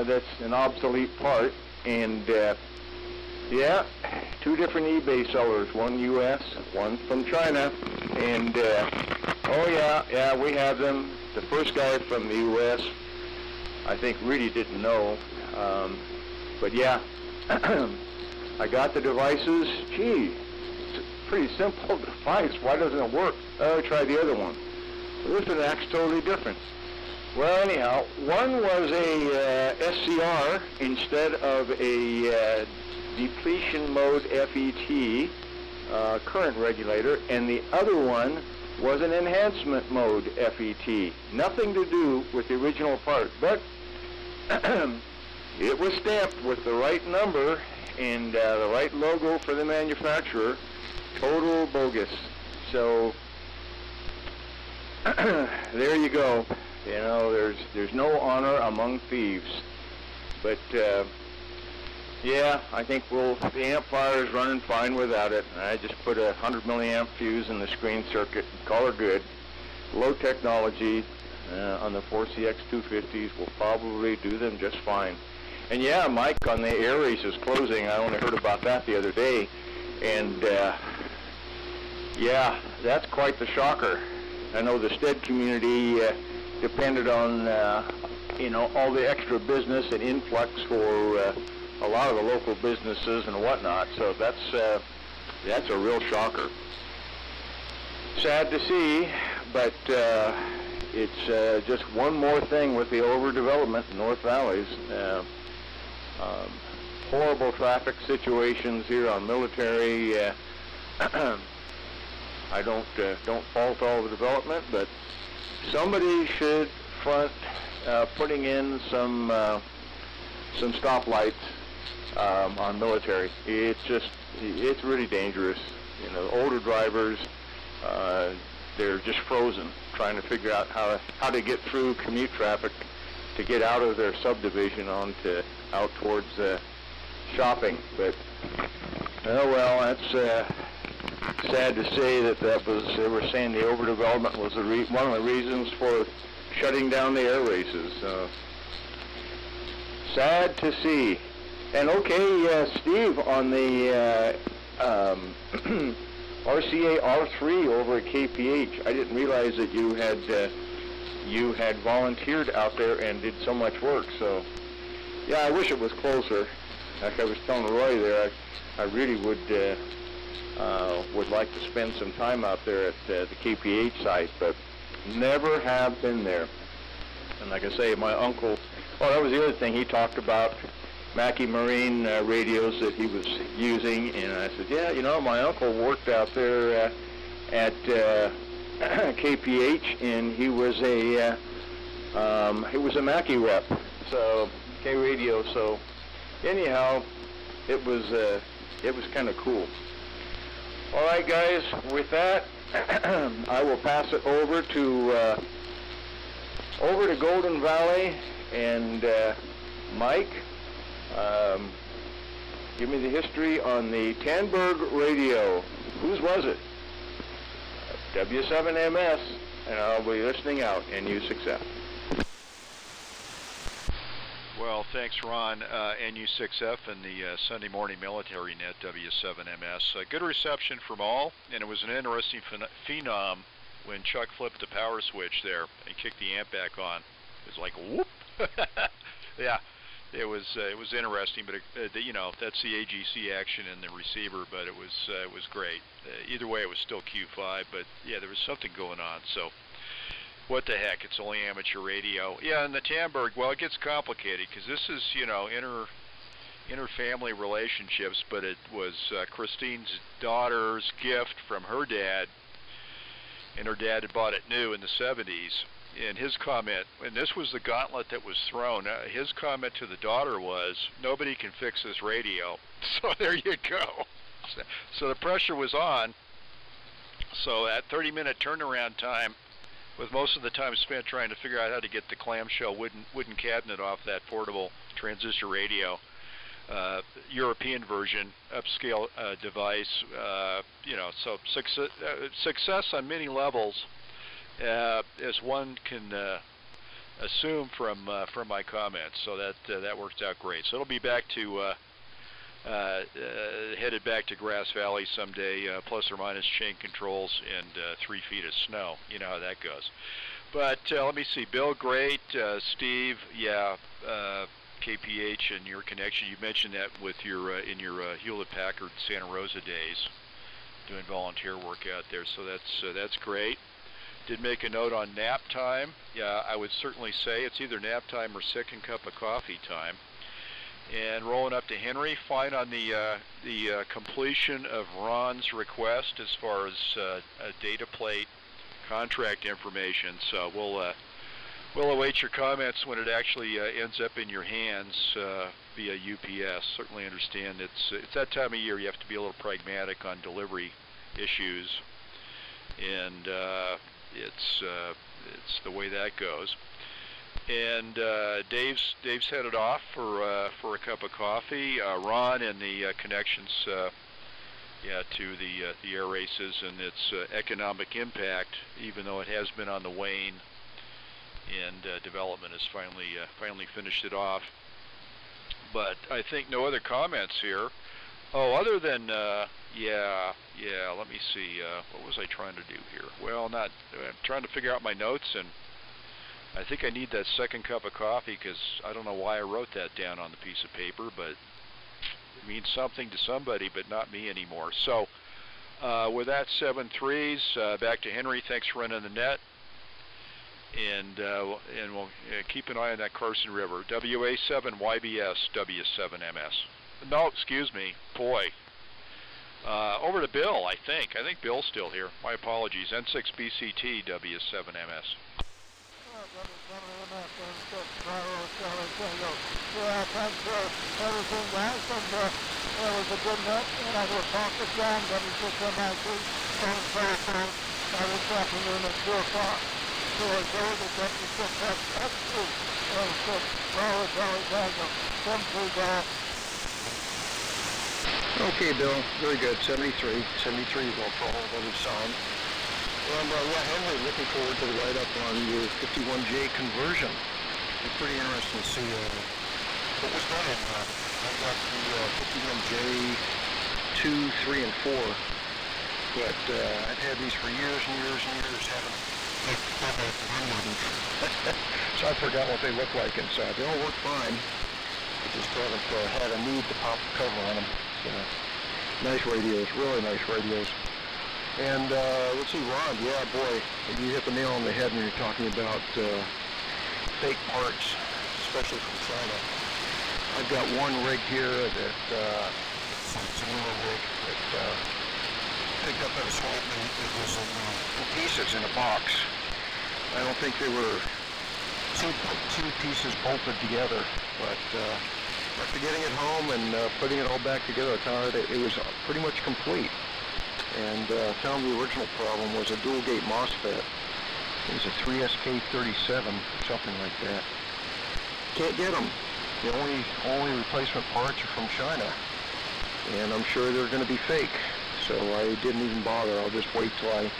that's an obsolete part, and yeah, two different eBay sellers, one U.S., one from China, and oh yeah, we have them. The first guy from the U.S., I think, really didn't know, but yeah, I got the devices. Gee, it's a pretty simple device. Why doesn't it work? Oh, try the other one. Well, this one acts totally different. Well, anyhow, one was a SCR instead of a depletion mode FET current regulator, and the other one was an enhancement mode FET. Nothing to do with the original part, but it was stamped with the right number and the right logo for the manufacturer. Total bogus. So there you go. You know, there's no honor among thieves. But yeah, I think the amplifier is running fine without it. I just put a 100 milliamp fuse in the screen circuit and call her good. Low technology on the 4CX250s will probably do them just fine. And yeah, Mike, on the air races closing, I only heard about that the other day, and yeah, that's quite the shocker. I know the Stead community depended on all the extra business and influx for a lot of the local businesses and whatnot. So that's a real shocker. Sad to see, but it's just one more thing with the overdevelopment in North Valleys. Horrible traffic situations here on Military. I don't fault all the development, but somebody should front putting in some stoplights on Military. It's really dangerous. You know, older drivers, they're just frozen, trying to figure out how to get through commute traffic to get out of their subdivision out towards shopping. But oh well, that's sad to say they were saying the overdevelopment was one of the reasons for shutting down the air races. Sad to see. And okay, Steve, on the RCA R3 over at KPH, I didn't realize that you had volunteered out there and did so much work. So yeah, I wish it was closer. Like I was telling Roy there, I really would like to spend some time out there at the KPH site, but never have been there. And like I say, my uncle, that was the other thing he talked about, Mackie Marine radios that he was using, and I said, yeah, my uncle worked out there at KPH, and he was a Mackie rep, so K radio. So anyhow, it was kind of cool. All right, guys, with that, I will pass it over to Golden Valley, and Mike, give me the history on the Tandberg radio. Whose was it? W7MS, and I'll be listening out, NU6F. Well, thanks, Ron, NU6F and the Sunday Morning Military Net W7MS. Good reception from all, and it was an interesting phenom when Chuck flipped the power switch there and kicked the amp back on. It was like, whoop! Yeah, it was interesting, but you know, that's the AGC action in the receiver, but it was great. Either way, it was still Q5, but yeah, there was something going on. So, what the heck? It's only amateur radio. Yeah, and the Tamberg, well, it gets complicated because this is, you know, inter-family relationships, but it was Christine's daughter's gift from her dad, and her dad had bought it new in the 70s. And his comment, and this was the gauntlet that was thrown, his comment to the daughter was, nobody can fix this radio. So there you go. So the pressure was on. So that 30-minute turnaround time, with most of the time spent trying to figure out how to get the clamshell wooden cabinet off that portable transistor radio, European version, upscale device, you know, so success on many levels, as one can assume from my comments. So that worked out great. So it'll be back to headed back to Grass Valley someday, plus or minus chain controls and 3 feet of snow. You know how that goes. But let me see. Bill, great. Steve, yeah. KPH and your connection. You mentioned that with your in your Hewlett-Packard Santa Rosa days, doing volunteer work out there. So that's great. Did make a note on nap time. Yeah, I would certainly say it's either nap time or second cup of coffee time. And rolling up to Henry, fine on the completion of Ron's request as far as a data plate contract information. So we'll await your comments when it actually ends up in your hands via UPS. Certainly understand it's that time of year you have to be a little pragmatic on delivery issues, and it's the way that goes. And Dave's headed off for a cup of coffee. Ron and the connections, yeah, to the air races and its economic impact, even though it has been on the wane, and development has finally finished it off. But I think no other comments here. Oh, other than yeah. Let me see. What was I trying to do here? Well, I'm trying to figure out my notes, and I think I need that second cup of coffee because I don't know why I wrote that down on the piece of paper, but it means something to somebody, but not me anymore. So with that, 7-3s, back to Henry. Thanks for running the net. And we'll keep an eye on that Carson River. WA7YBS W7MS. No, excuse me. Boy. Over to Bill, I think. I think Bill's still here. My apologies. N6BCT W7MS. Yeah, thanks for everything, guys, and it was a good net, and I will talk to John, W6MIC, on Thursday, this afternoon at 2 o'clock. So I go to W6FX2, and 6, Broward Valley Tango, 7-3 Okay, Bill, very good. 73 will follow what we've signed. And yeah, Henry, looking forward to the write-up on your 51J conversion. It's pretty interesting to see what was done in I've got the 51J 2, 3, and 4, but I've had these for years and years and years, haven't run with them. So I forgot what they look like inside. They all work fine. I just haven't had a need to pop the cover on them. So, nice radios, really nice radios. And let's see, Ron, yeah, boy, you hit the nail on the head when you're talking about fake parts, especially from China. I've got one rig here that it's a newer rig that picked up at a swap meet. It was in pieces in a box. I don't think they were two pieces bolted together, but after getting it home and putting it all back together, I found it was pretty much complete. And found the original problem was a dual gate MOSFET. It was a 3SK37 or something like that. Can't get them. The only replacement parts are from China, and I'm sure they're going to be fake. So I didn't even bother. I'll just wait till I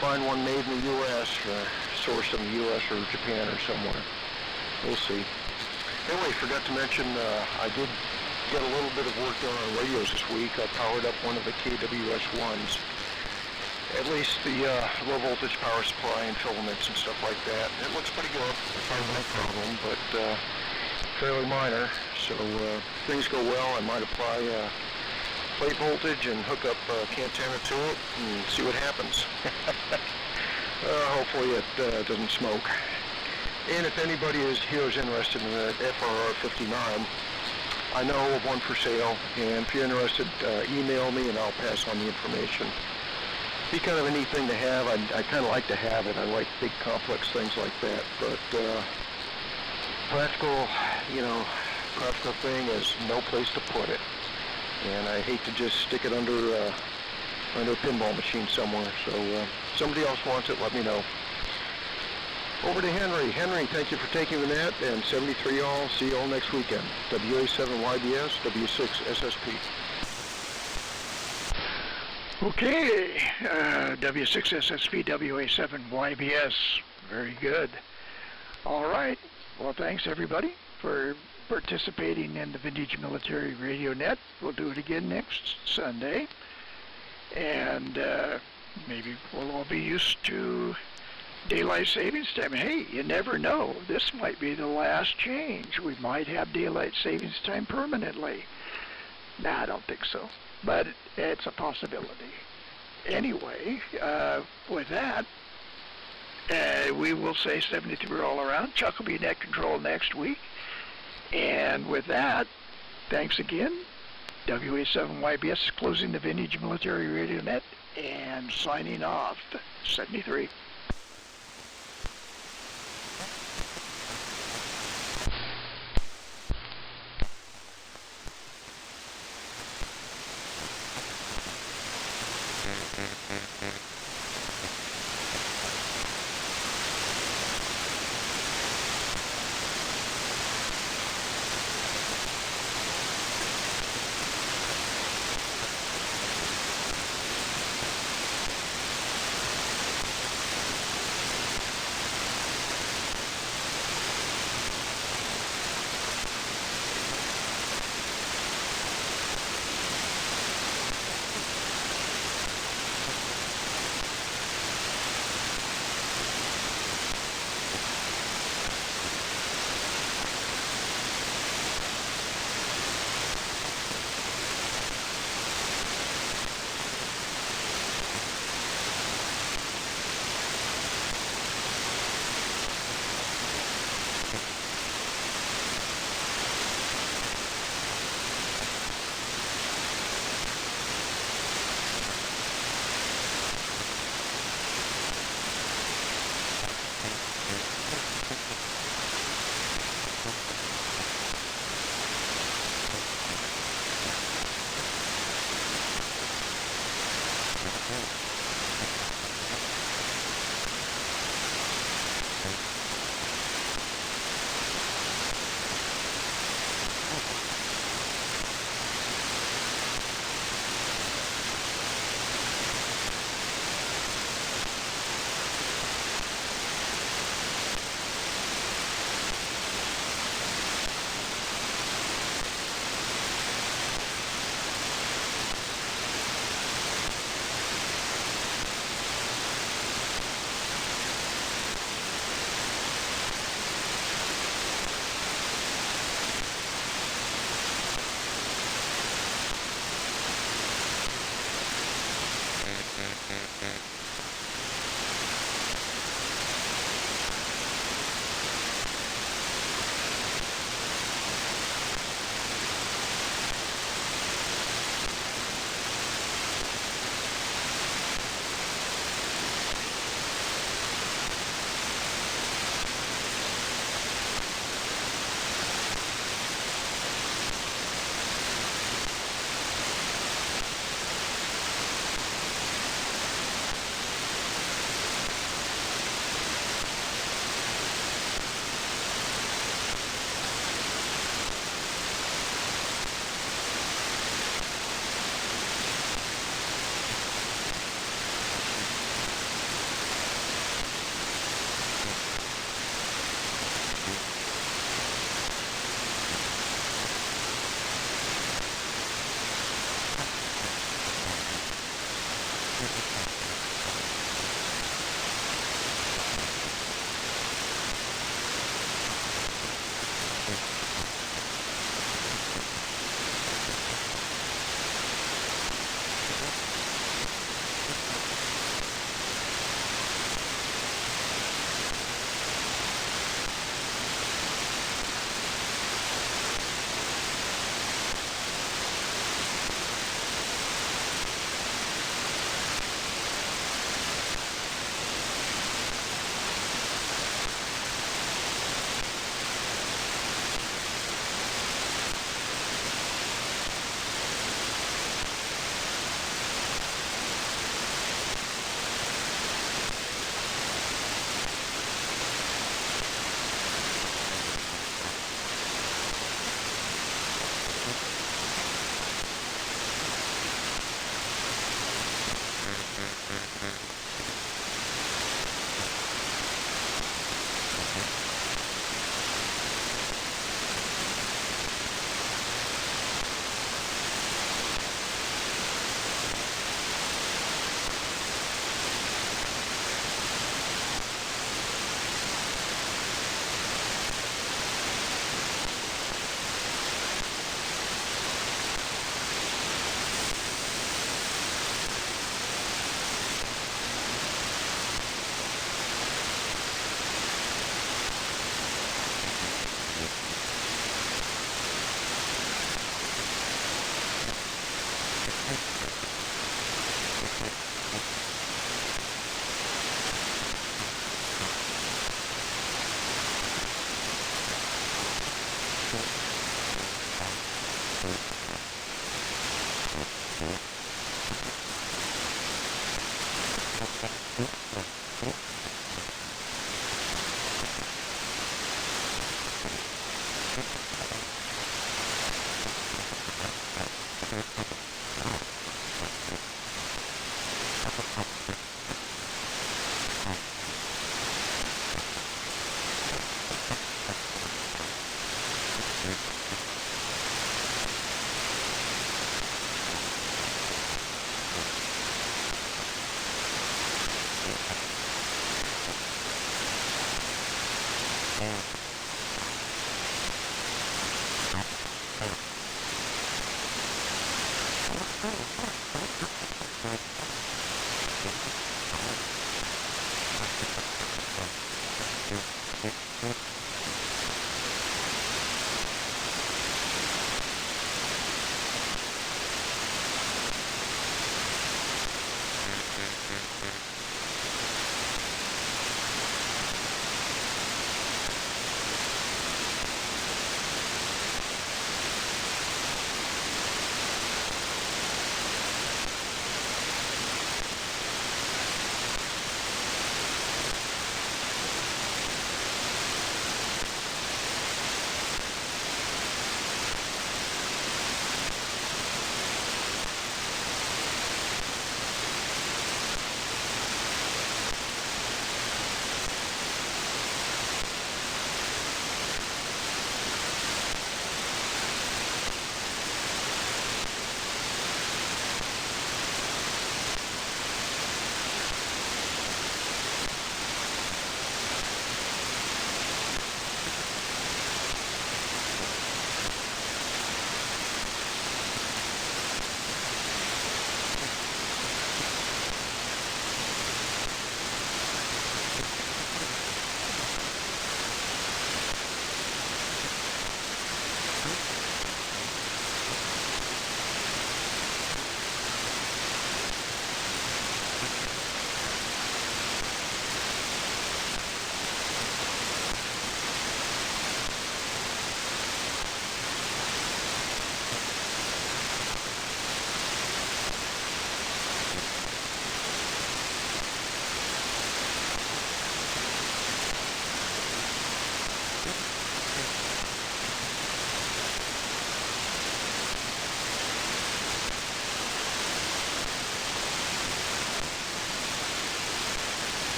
find one made in the U.S. or sourced in the U.S. or Japan or somewhere. We'll see. Anyway, forgot to mention, I did get a little bit of work done on radios this week. I powered up one of the KWS-1s. At least the low voltage power supply and filaments and stuff like that. It looks pretty good. No problem, but fairly minor. So if things go well, I might apply plate voltage and hook up Cantana to it and see what happens. Hopefully it doesn't smoke. And if anybody here is interested in the FRR 59, I know of one for sale, and if you're interested, email me and I'll pass on the information. Be kind of a neat thing to have. I kind of like to have it. I like big complex things like that, but practical thing is no place to put it. And I hate to just stick it under a pinball machine somewhere. So somebody else wants it, let me know. Over to Henry. Henry, thank you for taking the net, and 73 all. See you all next weekend. WA7YBS, W6SSP. Okay, W6SSP, WA7YBS. Very good. All right. Well, thanks everybody for participating in the Vintage Military Radio Net. We'll do it again next Sunday. And maybe we'll all be used to daylight savings time. Hey, you never know. This might be the last change. We might have daylight savings time permanently. Nah, I don't think so. But it's a possibility. Anyway, with that, we will say 73 all around. Chuck will be net control next week. And with that, thanks again. WA7YBS closing the Vintage Military Radio Net and signing off. 73.